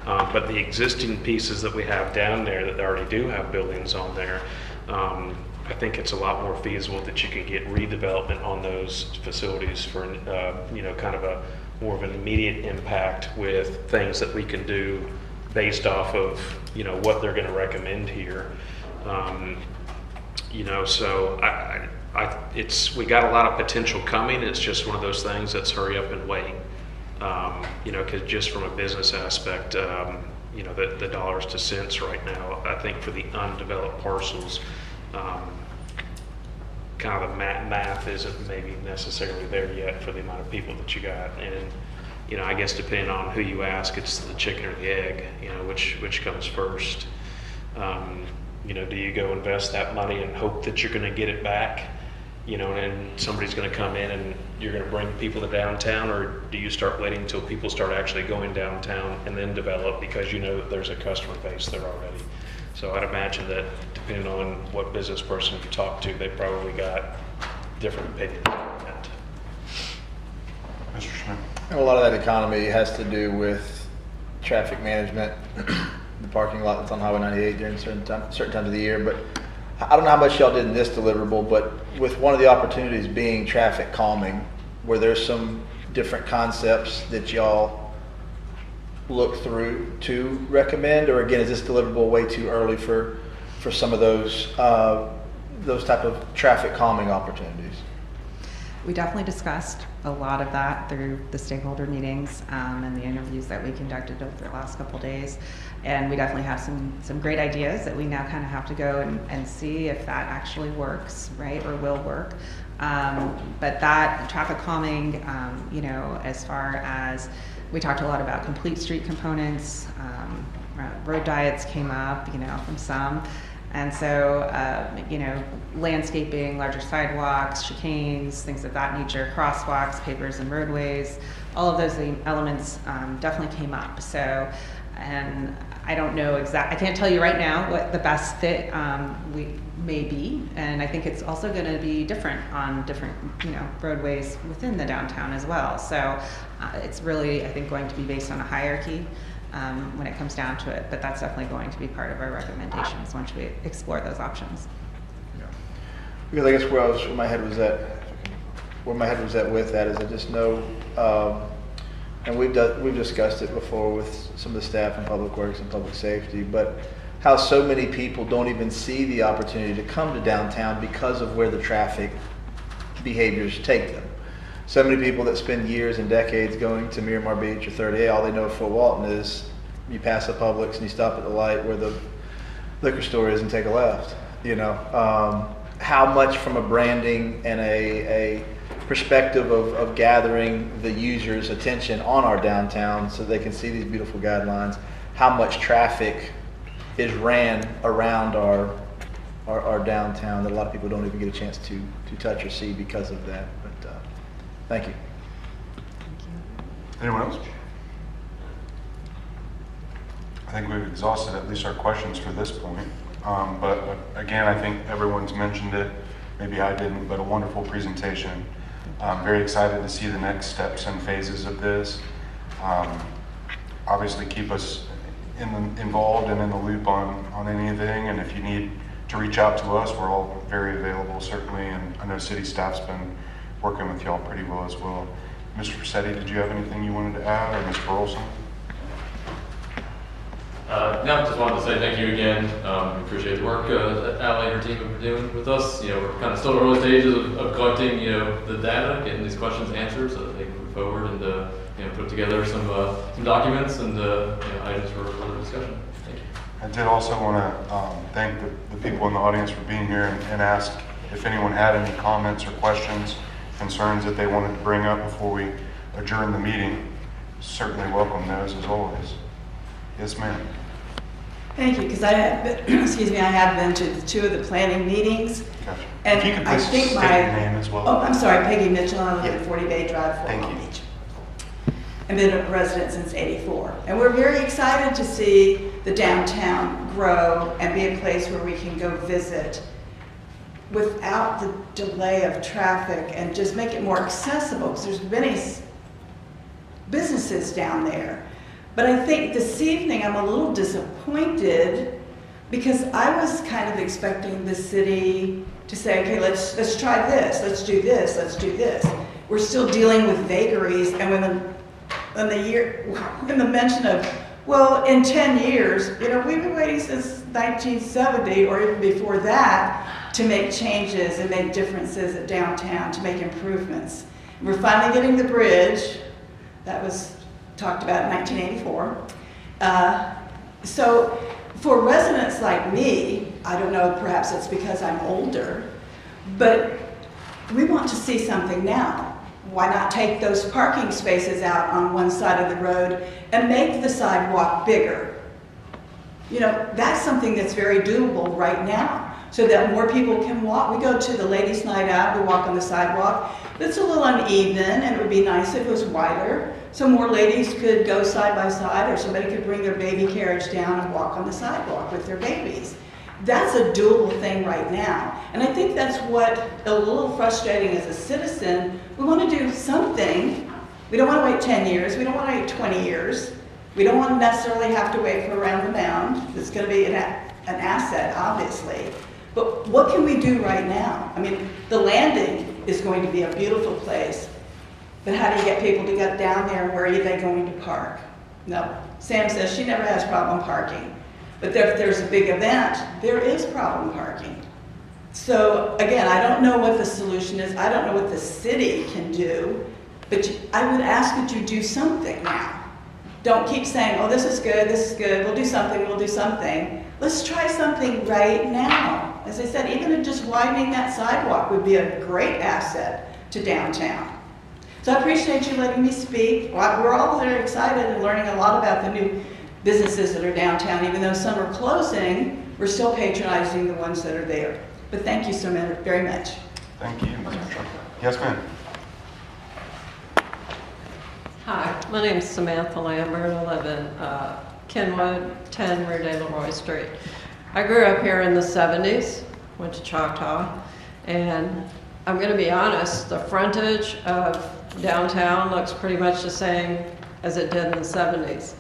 But the existing pieces that we have down there that already do have buildings on there, I think it's a lot more feasible that you can get redevelopment on those facilities for, kind of a more of an immediate impact with things that we can do based off of, what they're going to recommend here. So we got a lot of potential coming. It's just one of those things that's hurry up and wait. Because just from a business aspect, the dollars to cents right now, I think for the undeveloped parcels, kind of the math isn't maybe necessarily there yet for the amount of people that you got. And, I guess depending on who you ask, it's the chicken or the egg, which comes first. Do you go invest that money and hope that you're going to get it back, and somebody's going to come in and you're going to bring people to downtown, or do you start waiting until people start actually going downtown and then develop because that there's a customer base there already? So I'd imagine that depending on what business person you talk to, they probably got different opinions on that. Mr. Schmidt? And a lot of that economy has to do with traffic management, the parking lot that's on Highway 98 during certain times of the year. But I don't know how much y'all did in this deliverable, but with one of the opportunities being traffic calming, were there some different concepts that y'all look through to recommend? Or again, is this deliverable way too early for some of those type of traffic calming opportunities? We definitely discussed a lot of that through the stakeholder meetings and the interviews that we conducted over the last couple of days. And we definitely have some great ideas that we now kind of have to go and see if that actually works, right, or will work. But that traffic calming, as far as we talked a lot about complete street components, road diets came up, from some. And so, landscaping, larger sidewalks, chicanes, things of that nature, crosswalks, pavers and roadways, all of those elements definitely came up. So, and I don't know I can't tell you right now what the best fit may be. And I think it's also going to be different on different, roadways within the downtown as well. So it's really, I think, going to be based on a hierarchy. When it comes down to it, but that's definitely going to be part of our recommendations once we explore those options. Yeah. Because I guess where my head was at with that is I just know, and we've discussed it before with some of the staff in Public Works and Public Safety, but how so many people don't even see the opportunity to come to downtown because of where the traffic behaviors take them. So many people that spend years and decades going to Miramar Beach or 30A, all they know of Fort Walton is you pass the Publix and you stop at the light where the liquor store is and take a left. How much from a branding and a perspective of gathering the user's attention on our downtown so they can see these beautiful guidelines, how much traffic is ran around our downtown that a lot of people don't even get a chance to touch or see because of that. Thank you. Anyone else? I think we've exhausted at least our questions for this point. But again, I think everyone's mentioned it. Maybe I didn't, but a wonderful presentation. I'm very excited to see the next steps and phases of this. Obviously, keep us involved and in the loop on anything. And if you need to reach out to us, we're all very available, certainly. And I know city staff's been working with y'all pretty well as well. Mr. Rossetti, did you have anything you wanted to add, or Ms. Burleson? No, just wanted to say thank you again. We appreciate the work that Allie and her team have been doing with us. We're kind of still in the early stages of collecting, the data, getting these questions answered so that they can move forward and, put together some documents and items for further discussion. Thank you. I did also want to thank the people in the audience for being here and ask if anyone had any comments or questions, concerns that they wanted to bring up before we adjourn the meeting. Certainly welcome those as always. Yes, ma'am. Thank you, because I have been to two of the planning meetings. Gotcha. And if you could I please think state my, your name as well. Oh, I'm sorry, Peggy Mitchell. I live Yeah. at 40 Bay Drive, Fort Thank Walton you. Beach. I've been a resident since '84. And we're very excited to see the downtown grow and be a place where we can go visit without the delay of traffic and just make it more accessible, because there's many businesses down there. But I think this evening I'm a little disappointed because I was kind of expecting the city to say, okay, let's try this, let's do this, let's do this. We're still dealing with vagaries, and when the mention of, well, in 10 years, you know, we've been waiting since 1970 or even before that to make changes and make differences at downtown, to make improvements. We're finally getting the bridge that was talked about in 1984. So for residents like me, I don't know, perhaps it's because I'm older, but we want to see something now. Why not take those parking spaces out on one side of the road and make the sidewalk bigger? You know, that's something that's very doable right now, so that more people can walk. We go to the ladies' night out, we walk on the sidewalk. It's a little uneven, and it would be nice if it was wider, so more ladies could go side by side, or somebody could bring their baby carriage down and walk on the sidewalk with their babies. That's a doable thing right now. And I think that's what a little frustrating as a citizen. We want to do something. We don't want to wait 10 years. We don't want to wait 20 years. We don't want to necessarily have to wait for Around the Mound. It's going to be an asset, obviously. But what can we do right now? I mean, the landing is going to be a beautiful place. But how do you get people to get down there, and where are they going to park? No. Sam says she never has problem parking. But if there's a big event, there is problem parking. So again, I don't know what the solution is. I don't know what the city can do. But I would ask that you do something now. Don't keep saying, oh, this is good, we'll do something, we'll do something. Let's try something right now. As I said, even just widening that sidewalk would be a great asset to downtown. So I appreciate you letting me speak. We're all very excited and learning a lot about the new businesses that are downtown. Even though some are closing, we're still patronizing the ones that are there. But thank you so very much. Thank you, Mr. Trump. Yes, ma'am. Hi, my name is Samantha Lambert. I live in Kenwood, 10 Rue de la Roy Street. I grew up here in the 70s, went to Choctaw, and I'm going to be honest, the frontage of downtown looks pretty much the same as it did in the 70s.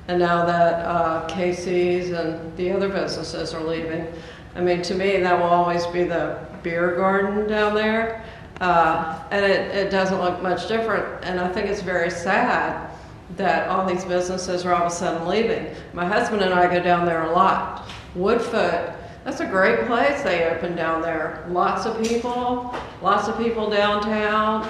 And now that Casey's and the other businesses are leaving, I mean, to me, that will always be the beer garden down there. And it doesn't look much different. And I think it's very sad that all these businesses are all of a sudden leaving. My husband and I go down there a lot. Woodfoot, that's a great place they opened down there. Lots of people downtown.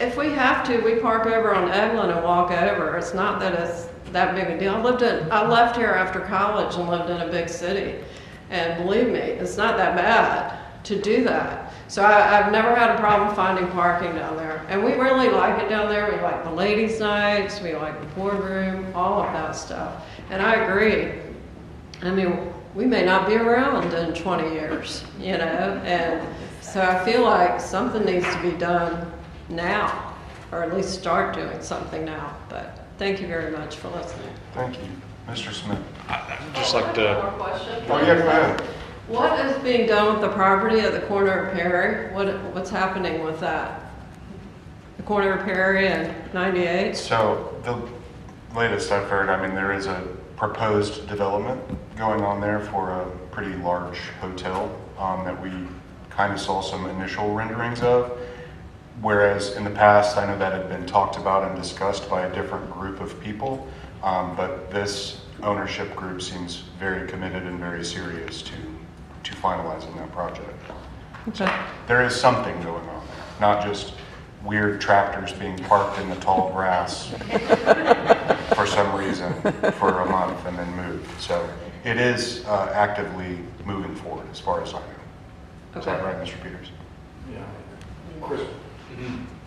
If we have to, we park over on Eglin and walk over. It's not that it's that big a deal. I left here after college and lived in a big city. And believe me, it's not that bad to do that. So I've never had a problem finding parking down there. And we really like it down there. We like the ladies' nights, we like the boardroom, all of that stuff. And I agree. I mean, we may not be around in 20 years, you know? And so I feel like something needs to be done now, or at least start doing something now. But thank you very much for listening. Thank you. Mr. Smith. I'd just like to. One more question. Oh, yeah, go ahead. What is being done with the property at the corner of Perry? What's happening with that? The corner of Perry and 98? So the latest I've heard, I mean, there is a proposed development going on there for a pretty large hotel that we kind of saw some initial renderings of. Whereas in the past, I know that had been talked about and discussed by a different group of people, but this ownership group seems very committed and very serious to finalizing that project. Okay. There is something going on there, not just weird tractors being parked in the tall grass for some reason for a month and then moved. So it is actively moving forward as far as I know. Is that right, Mr. Peters? Yeah. Chris?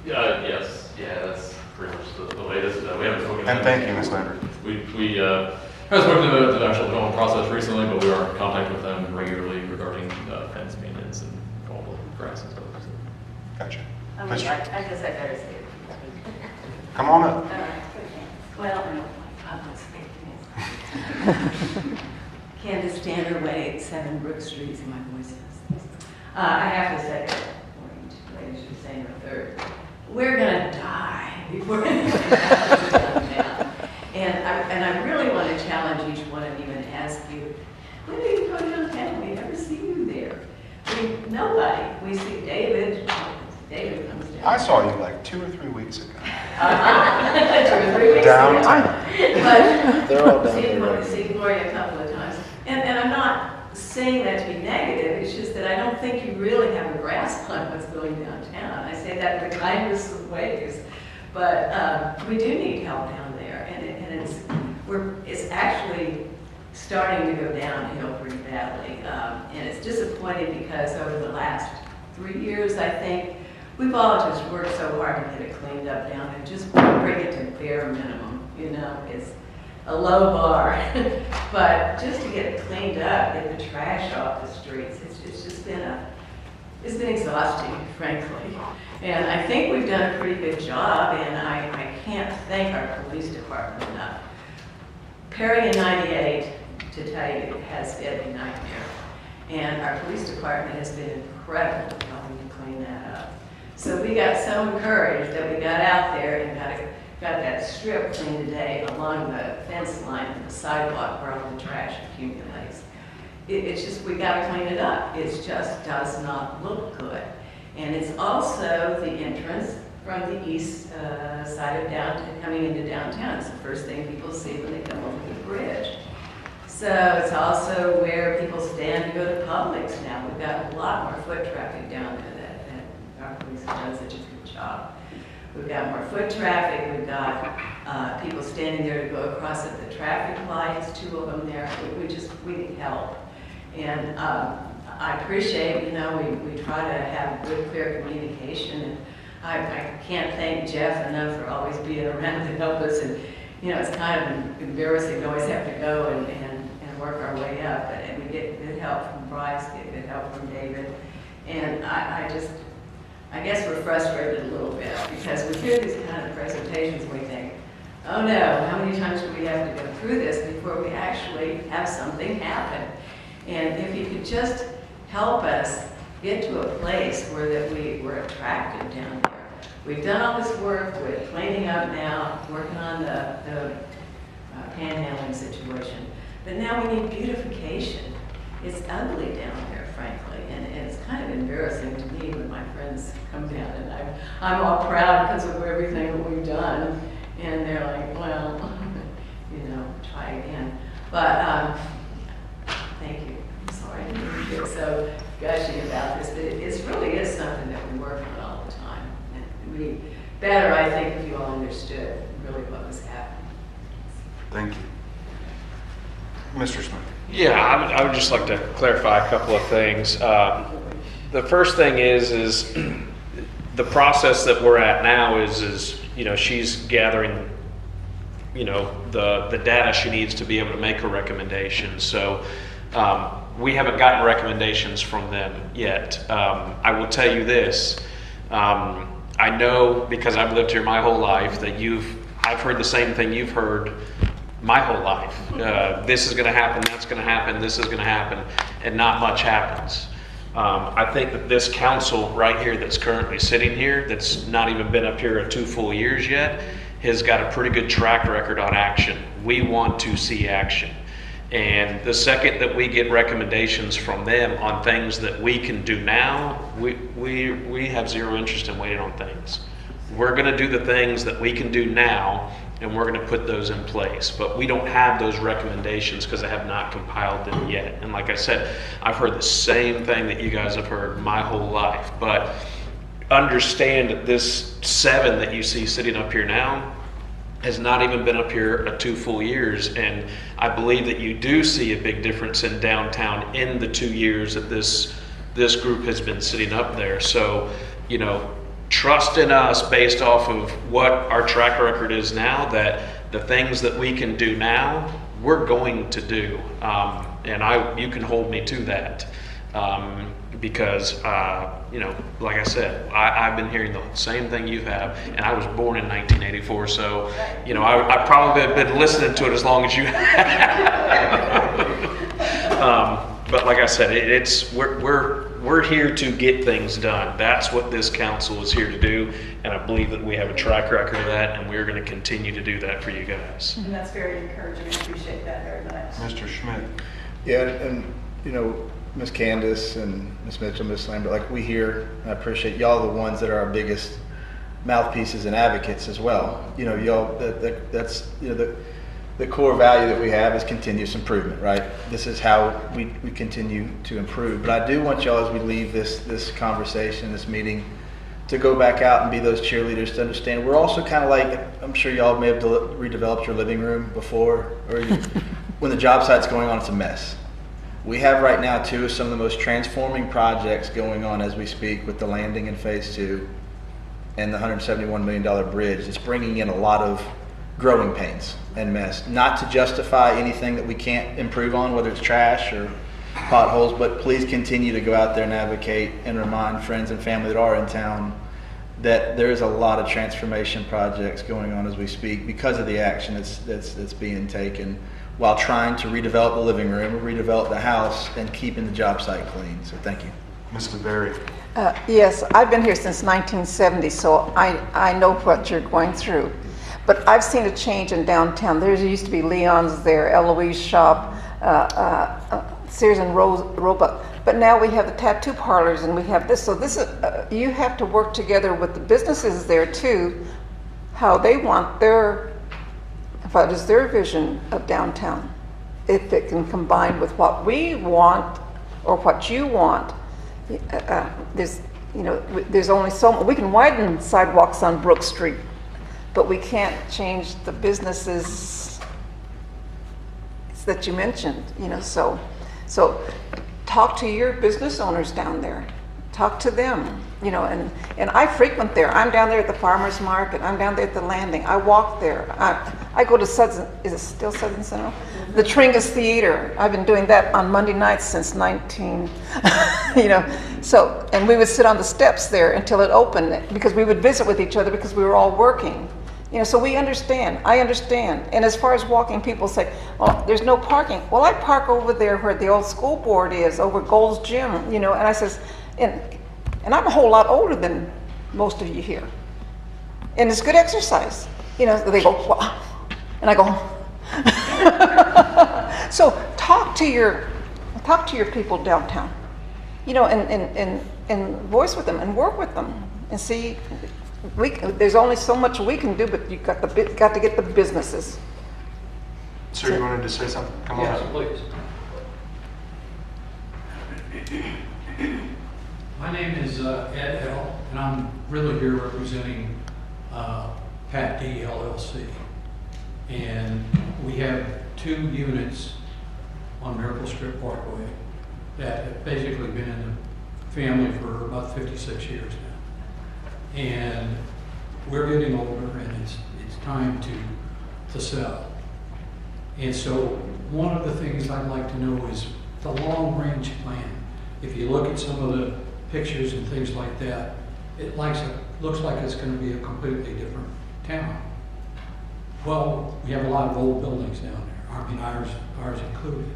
Yes, yeah, that's pretty much the latest. We haven't spoken. And thank you, Ms. Lambert. We haven't spoken to the actual development process recently, but we are in contact with them regularly regarding fence maintenance and all the grass and stuff. So. Gotcha. I guess I better say it. Come on up. All right. Well, I don't know what my public speaking is. Candace Tanner, 108, 7 Brook Street, so my voice is. I have to say, ladies should say no third. We're gonna die before anything happens downtown. And I really want to challenge each one of you and ask you, when do you go downtown? We never see you there. Nobody. We see David. David comes down. I saw you like 2 or 3 weeks ago. 2 or 3 weeks Downtown. But They're all down there. see Gloria a couple of times. And I'm not saying that to be negative, it's just that I don't think you really have a grasp on what's going downtown. I say that in the kindest of ways. But we do need help down there, and it's actually starting to go downhill pretty badly. And it's disappointing because over the last 3 years, I think, we've all just worked so hard to get it cleaned up down there. Just bring it to bare minimum, you know, it's a low bar. But just to get it cleaned up, get the trash off the streets, it's just been it's been exhausting, frankly. And I think we've done a pretty good job, and I can't thank our police department enough. Perry in 98, to tell you, has been a nightmare. And our police department has been incredible in helping to clean that up. So we got so encouraged that we got out there and got that strip cleaned today along the fence line and the sidewalk where all the trash accumulates. It's just, we gotta clean it up. It just does not look good. And it's also the entrance from the east side of downtown, coming into downtown. It's the first thing people see when they come over the bridge. So it's also where people stand to go to Publix now. We've got a lot more foot traffic down there that our police have done such a good job. We've got more foot traffic. We've got people standing there to go across at the traffic lights, 2 of them there. We need help. And I appreciate, you know, we try to have good, clear communication. And I can't thank Jeff enough for always being around to help us. And, you know, it's kind of embarrassing to always have to go and work our way up. And we get good help from Bryce, get good help from David. And I guess we're frustrated a little bit because we hear these kind of presentations and we think, oh no, how many times do we have to go through this before we actually have something happen? And if you could just help us get to a place where that we're attractive down there. We've done all this work with cleaning up now, working on the panhandling situation, but now we need beautification. It's ugly down there, frankly, and it's kind of embarrassing to me when my friends come down and I'm all proud because of everything that we've done, and they're like, well, you know, try again. But thank you. I'm sorry I didn't get so gushy about this, but it really is something that we work on all the time. And it would be better, I think, if you all understood really what was happening. Thank you. Mr. Smith. Yeah, I would just like to clarify a couple of things. The first thing is the process that we're at now is you know, she's gathering, you know, the data she needs to be able to make her recommendations. So we haven't gotten recommendations from them yet. I will tell you this. I know, because I've lived here my whole life, that I've heard the same thing you've heard my whole life. This is going to happen, that's going to happen, this is going to happen, and not much happens. I think that this council right here that's currently sitting here, that's not even been up here 2 full years yet, has got a pretty good track record on action. We want to see action. And the second that we get recommendations from them on things that we can do now, we have zero interest in waiting on things. We're going to do the things that we can do now, and we're going to put those in place. But we don't have those recommendations because I have not compiled them yet. And like I said, I've heard the same thing that you guys have heard my whole life. But understand that this 7 that you see sitting up here now has not even been up here 2 full years. And I believe that you do see a big difference in downtown in the 2 years that this group has been sitting up there. So, you know, trust in us based off of what our track record is now, that the things that we can do now, we're going to do. And you can hold me to that. Because, you know, like I said, I've been hearing the same thing you have, and I was born in 1984, so, you know, I probably have been listening to it as long as you have. But like I said, we're here to get things done. That's what this council is here to do, and I believe that we have a track record of that, and we're going to continue to do that for you guys. And that's very encouraging. I appreciate that very much. Mr. Schmidt. Yeah, and you know, Ms. Candace and Ms. Mitchell, Ms. Lambert, like we hear, and I appreciate y'all the ones that are our biggest mouthpieces and advocates as well. You know, y'all, that's, you know, the core value that we have is continuous improvement, right? This is how we continue to improve. But I do want y'all, as we leave this conversation, this meeting, to go back out and be those cheerleaders to understand we're also kind of like, I'm sure y'all may have redeveloped your living room before, or when the job site's going on, it's a mess. We have right now two of some of the most transforming projects going on as we speak with the landing in phase 2 and the $171 million bridge. It's bringing in a lot of growing pains and mess. Not to justify anything that we can't improve on, whether it's trash or potholes, but please continue to go out there and advocate and remind friends and family that are in town that there is a lot of transformation projects going on as we speak because of the action that's being taken while trying to redevelop the living room, redevelop the house, and keeping the job site clean. So thank you. Ms. DeBerry. Yes, I've been here since 1970, so I know what you're going through. But I've seen a change in downtown. There used to be Leon's there, Eloise Shop, Sears and Roebuck. But now we have the tattoo parlors and we have this. So this is, you have to work together with the businesses there too, how they want what is their vision of downtown. If it can combine with what we want or what you want. There's only so we can widen sidewalks on Brook Street, but we can't change the businesses that you mentioned, so talk to your business owners down there. Talk to them, and I frequent there. I'm down there at the farmer's market. I'm down there at the landing. I walk there. I go to Suds, is it still Southern Center? The Tringus Theater. I've been doing that on Monday nights since and we would sit on the steps there until it opened because we would visit with each other because we were all working. So we understand. I understand. And as far as walking, people say, "Well, there's no parking." Well, I park over there where the old school board is, over Gold's Gym, and I says, and I'm a whole lot older than most of you here. And it's good exercise. They go, "Well," and I go, so talk to your people downtown, and voice with them and work with them and see. There's only so much we can do, but you got to get the businesses. Sir, you wanted to say something? Come on. Yes, please. My name is Ed L., and I'm really here representing Pat D. LLC. And we have 2 units on Miracle Strip Parkway that have basically been in the family for about 56 years now. And we're getting older, and it's time to sell. And so one of the things I'd like to know is the long-range plan. If you look at some of the pictures and things like that, it looks like it's going to be a completely different town. Well, we have a lot of old buildings down there. I mean, ours included.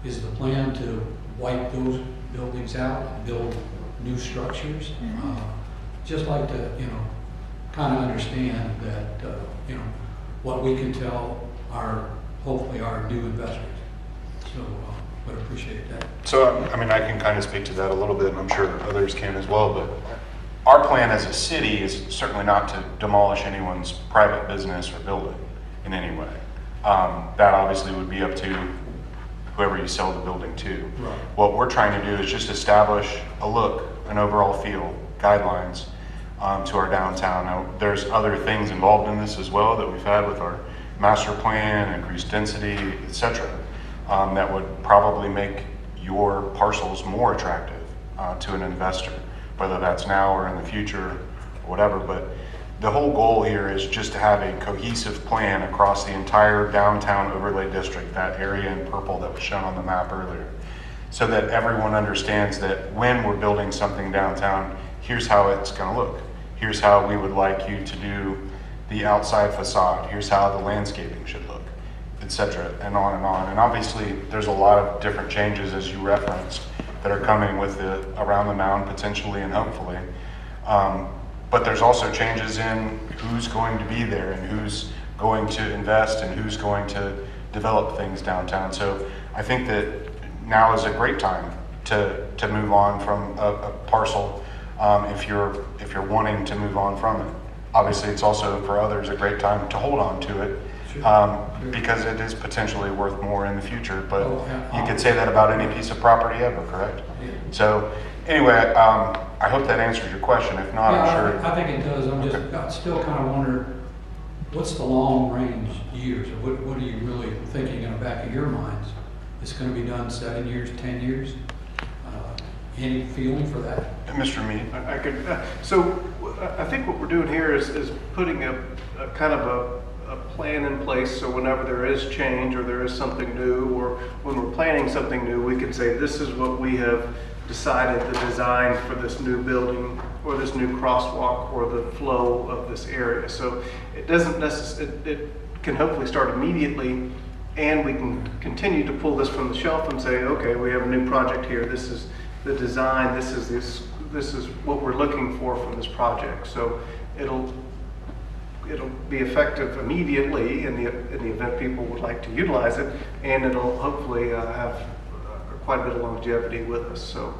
Is the plan to wipe those buildings out and build new structures? Just like to, kind of understand that, what we can tell hopefully our new investors. So, would appreciate that. So, I can kind of speak to that a little bit, and I'm sure others can as well, but our plan as a city is certainly not to demolish anyone's private business or building in any way. That obviously would be up to whoever you sell the building to. Right. What we're trying to do is just establish a look, an overall feel, guidelines to our downtown. Now, there's other things involved in this as well that we've had with our master plan, increased density, etc. That would probably make your parcels more attractive to an investor, whether that's now or in the future or whatever. But the whole goal here is just to have a cohesive plan across the entire downtown overlay district, that area in purple that was shown on the map earlier, so that everyone understands that when we're building something downtown, here's how it's going to look. Here's how we would like you to do the outside facade. Here's how the landscaping should look. et cetera, and on and on. And obviously, there's a lot of different changes, as you referenced, that are coming with the around the mound potentially and hopefully. But there's also changes in who's going to be there and who's going to invest and who's going to develop things downtown. So I think that now is a great time to move on from a parcel if you're wanting to move on from it. Obviously, it's also for others a great time to hold on to it because it is potentially worth more in the future. But you could say that about any piece of property ever, correct? Yeah. So anyway, I hope that answers your question. If not, I'm sure. I think it does. I still kind of wonder, what's the long range years? Or what are you really thinking in the back of your minds? It's going to be done 7 years, 10 years? Any feeling for that? Mr. Mead? I could, so I think what we're doing here is putting a kind of a plan in place, so whenever there is change or there is something new, or when we're planning something new, we can say, this is what we have decided the design for this new building or this new crosswalk or the flow of this area. So it doesn't necessarily, it can hopefully start immediately, and we can continue to pull this from the shelf and say, okay, we have a new project here. This is the design. This is what we're looking for from this project. So it'll be effective immediately in the event people would like to utilize it, and it'll hopefully have quite a bit of longevity with us. So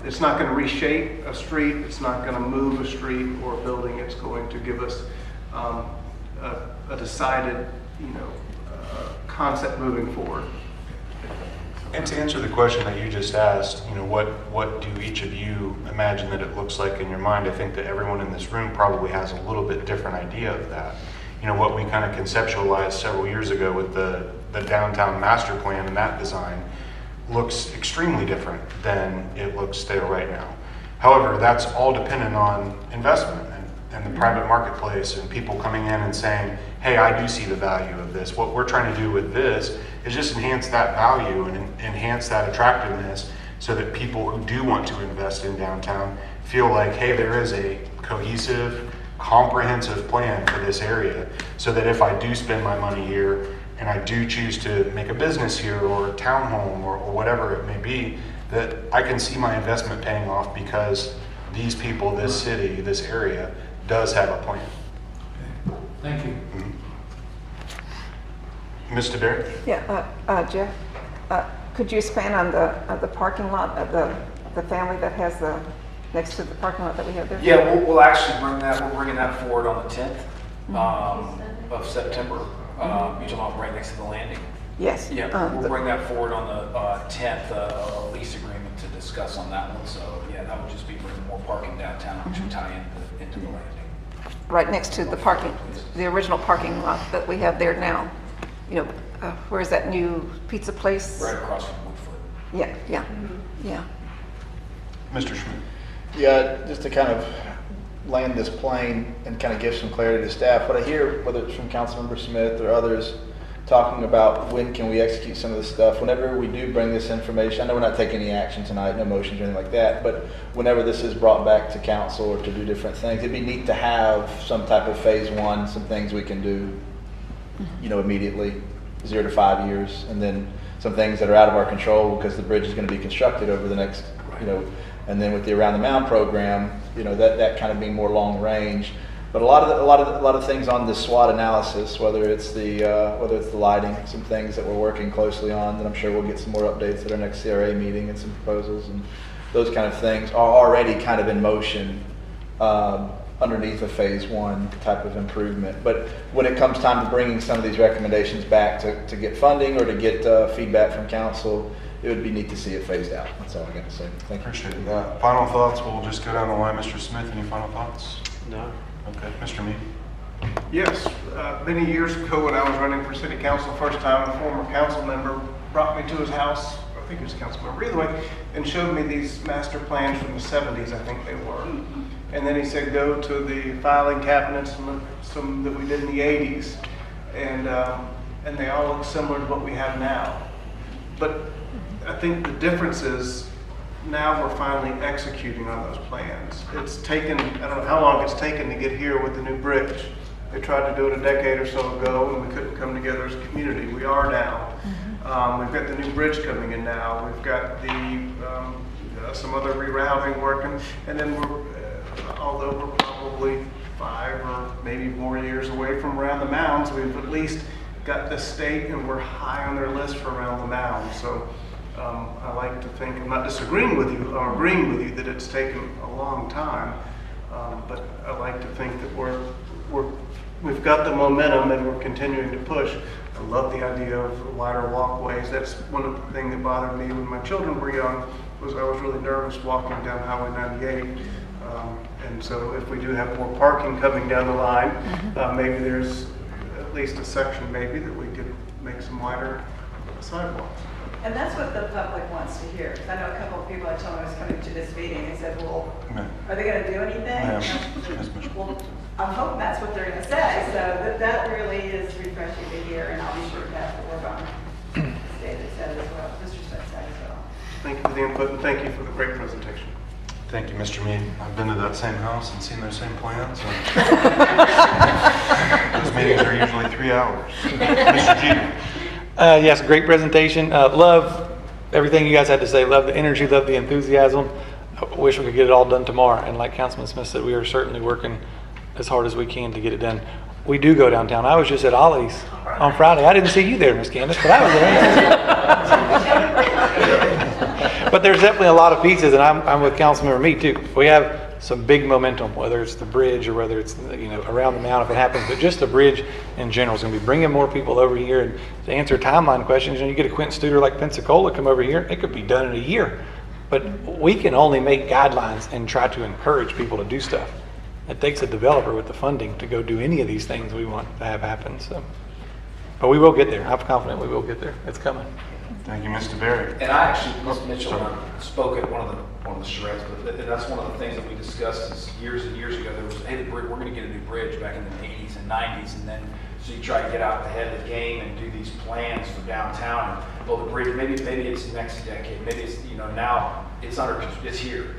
it's not going to reshape a street. It's not going to move a street or a building. It's going to give us a decided, concept moving forward. And to answer the question that you just asked, what do each of you imagine that it looks like in your mind? I think that everyone in this room probably has a little bit different idea of that. What we kind of conceptualized several years ago with the downtown master plan and that design looks extremely different than it looks there right now. However, that's all dependent on investment and the private marketplace and people coming in and saying, hey, I do see the value of this. What we're trying to do with this is just enhance that value and enhance that attractiveness so that people who do want to invest in downtown feel like, hey, there is a cohesive, comprehensive plan for this area, so that if I do spend my money here and I do choose to make a business here or a townhome or whatever it may be, that I can see my investment paying off because these people, this city, this area does have a plan. Thank you. Ms. DeBerry? Yeah, Jeff, could you expand on the parking lot of the family that has next to the parking lot that we have there? Yeah, we'll actually we're bringing that forward on the 10th of September. You're talking about right next to the landing? Yes. Yeah, we'll bring that forward on the 10th, a lease agreement to discuss on that one. So yeah, that would just be bringing more parking downtown, which would tie into the landing. Right next to the original parking lot that we have there now. Where's that new pizza place? Right across from Woodfoot. Yeah. Mr. Schmidt? Yeah, just to kind of land this plane and kind of give some clarity to staff, what I hear, whether it's from Councilmember Smith or others, talking about when can we execute some of this stuff. Whenever we do bring this information, I know we're not taking any action tonight, no motions or anything like that, but whenever this is brought back to council or to do different things, it'd be neat to have some type of phase one, some things we can do, immediately, 0 to 5 years, and then some things that are out of our control because the bridge is going to be constructed over the next, and then with the Around the Mound program, that kind of being more long range. But a lot of things on the SWOT analysis, whether it's the lighting, some things that we're working closely on, that I'm sure we'll get some more updates at our next CRA meeting and some proposals, and those kind of things are already kind of in motion underneath a phase one type of improvement. But when it comes time to bringing some of these recommendations back to get funding or to get feedback from council, it would be neat to see it phased out. That's all I got to say. Thank you. Appreciate that. Final thoughts? We'll just go down the line. Mr. Smith, any final thoughts? No. Okay. Mr. Mead? Yes, many years ago when I was running for city council the first time, a former council member brought me to his house, I think he was a council member either way, and showed me these master plans from the 70s, I think they were. And then he said, go to the filing cabinets and look at some that we did in the 80s. And they all look similar to what we have now. But I think the difference is now we're finally executing on those plans. It's taken, I don't know how long it's taken to get here with the new bridge. They tried to do it a decade or so ago, and we couldn't come together as a community. We are now. We've got the new bridge coming in now. We've got some other rerouting working, and then although we're probably 5 or maybe more years away from Around the Mounds, we've at least got the state, and we're high on their list for Around the Mounds. So I like to think, I'm not disagreeing with you or agreeing with you that it's taken a long time, but I like to think that we've got the momentum and we're continuing to push. I love the idea of wider walkways. That's one of the things that bothered me when my children were young, was I was really nervous walking down Highway 98. And so if we do have more parking coming down the line, maybe there's at least a section maybe that we could make some wider sidewalks. And that's what the public wants to hear. I know a couple of people, I told them I was coming to this meeting and said, well, are they going to do anything? Well, I'm hoping that's what they're going to say. So that really is refreshing to hear, and I'll be sure to pass the word on. David said as well, Mr. Smith said as well. Thank you for the input, and thank you for the great presentation. Thank you, Mr. Mead. I've been to that same house and seen those same plans. Those meetings are usually 3 hours. Mr. Jeter. Yes, great presentation. Love everything you guys had to say. Love the energy, love the enthusiasm. I wish we could get it all done tomorrow. And like Councilman Smith said, we are certainly working as hard as we can to get it done. We do go downtown. I was just at Ollie's on Friday. I didn't see you there, Miss Candace, but I was there. But there's definitely a lot of pieces, and I'm with Councilmember Mead too. We have some big momentum, whether it's the bridge or whether it's Around the Mound if it happens, but just the bridge in general is going to be bringing more people over here. And to answer timeline questions, you get a Quentin Studer like Pensacola come over here, it could be done in a year. But we can only make guidelines and try to encourage people to do stuff. It takes a developer with the funding to go do any of these things we want to have happen. So, but we will get there. I'm confident we will get there. It's coming. Thank you, Mr. Berry. And I actually, Mr. Mitchell, spoke at one of the charrettes, but that's one of the things that we discussed is years and years ago. There was, hey, we're going to get a new bridge back in the 80s and 90s, and then so you try to get out ahead of the game and do these plans for downtown. And, well, the bridge, maybe it's next decade, maybe it's now it's here.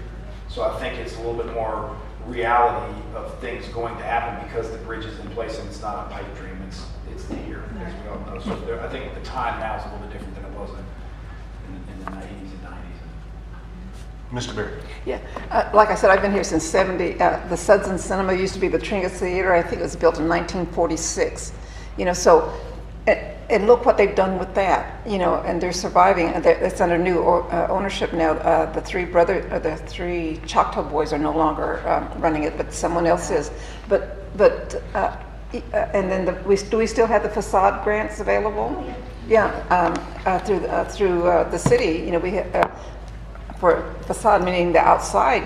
So I think it's a little bit more reality of things going to happen because the bridge is in place and it's not a pipe dream. It's here, as we all know. So I think the time now is a little bit different than it was in the 80s and 90s. Mr. Berry. Yeah, like I said, I've been here since 70. The Suds Cinema used to be the Tringa Theater. I think it was built in 1946. So, and look what they've done with that. And they're surviving. It's under new ownership now. The three Choctaw boys are no longer running it, but someone else is. And then do we still have the facade grants available? Yeah, through the city. We have. For facade, meaning the outside,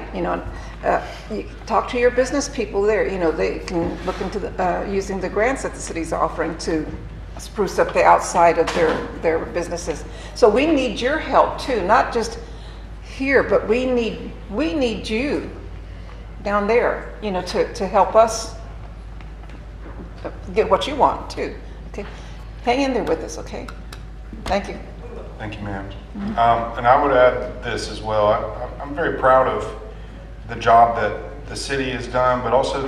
you talk to your business people there. They can look into using the grants that the city's offering to spruce up the outside of their businesses. So we need your help too, not just here, but we need you down there, to help us get what you want too. Okay, hang in there with us. Okay, thank you. Thank you, ma'am. And I would add this as well. I'm very proud of the job that the city has done, but also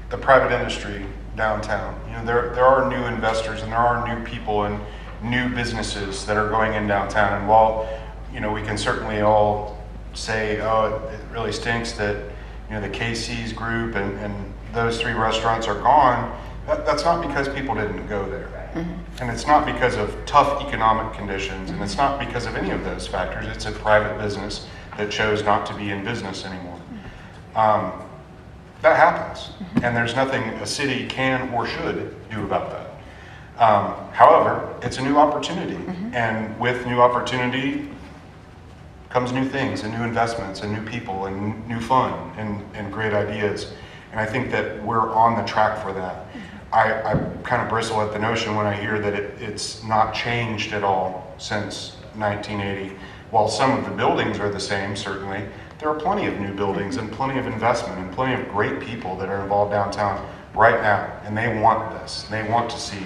the private industry downtown. There are new investors and there are new people and new businesses that are going in downtown. And while we can certainly all say, oh, it really stinks that the KC's group and those 3 restaurants are gone, that's not because people didn't go there. And it's not because of tough economic conditions, and it's not because of any of those factors. It's a private business that chose not to be in business anymore. That happens, and there's nothing a city can or should do about that. However, it's a new opportunity, and with new opportunity comes new things and new investments and new people and new fun and great ideas. And I think that we're on the track for that. I kind of bristle at the notion when I hear that it's not changed at all since 1980. While some of the buildings are the same, certainly, there are plenty of new buildings and plenty of investment and plenty of great people that are involved downtown right now. And they want this. They want to see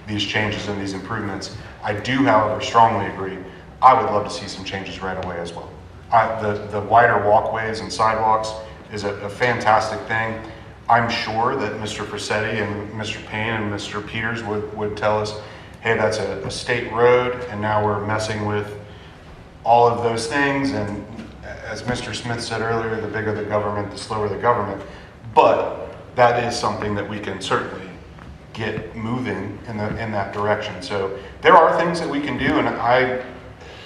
these changes and these improvements. I do, however, strongly agree. I would love to see some changes right away as well. The wider walkways and sidewalks is a fantastic thing. I'm sure that Mr. Frasetti and Mr. Payne and Mr. Peters would tell us, hey, that's a state road, and now we're messing with all of those things. And as Mr. Smith said earlier, the bigger the government, the slower the government. But that is something that we can certainly get moving in that direction. So there are things that we can do, and I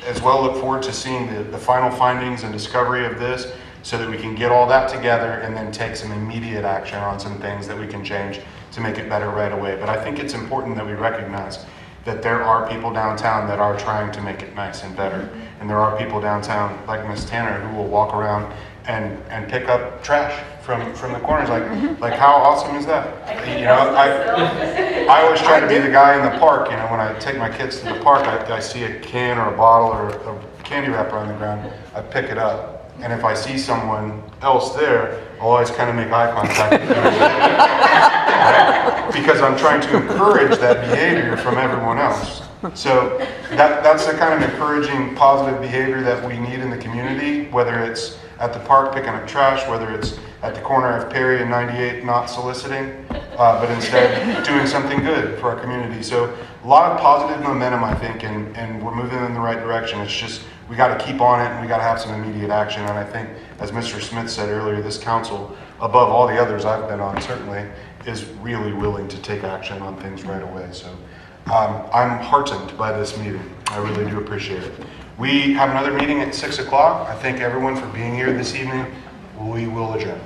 as well look forward to seeing the final findings and discovery of this, so that we can get all that together and then take some immediate action on some things that we can change to make it better right away. But I think it's important that we recognize that there are people downtown that are trying to make it nice and better. And there are people downtown, like Ms. Tanner, who will walk around and pick up trash from the corners. Like how awesome is that? You know, I always try to be the guy in the park. You know, when I take my kids to the park, I see a can or a bottle or a candy wrapper on the ground, I pick it up. And if I see someone else there, I'll always kind of make eye contact with them. Because I'm trying to encourage that behavior from everyone else. So that's the kind of encouraging, positive behavior that we need in the community, whether it's at the park picking up trash, whether it's at the corner of Perry and 98 not soliciting, but instead doing something good for our community. So a lot of positive momentum, I think, and we're moving in the right direction. It's just we got to keep on it, and we got to have some immediate action. And I think, as Mr. Smith said earlier, this council, above all the others I've been on, certainly, is really willing to take action on things right away. So I'm heartened by this meeting. I really do appreciate it. We have another meeting at 6 o'clock. I thank everyone for being here this evening. We will adjourn.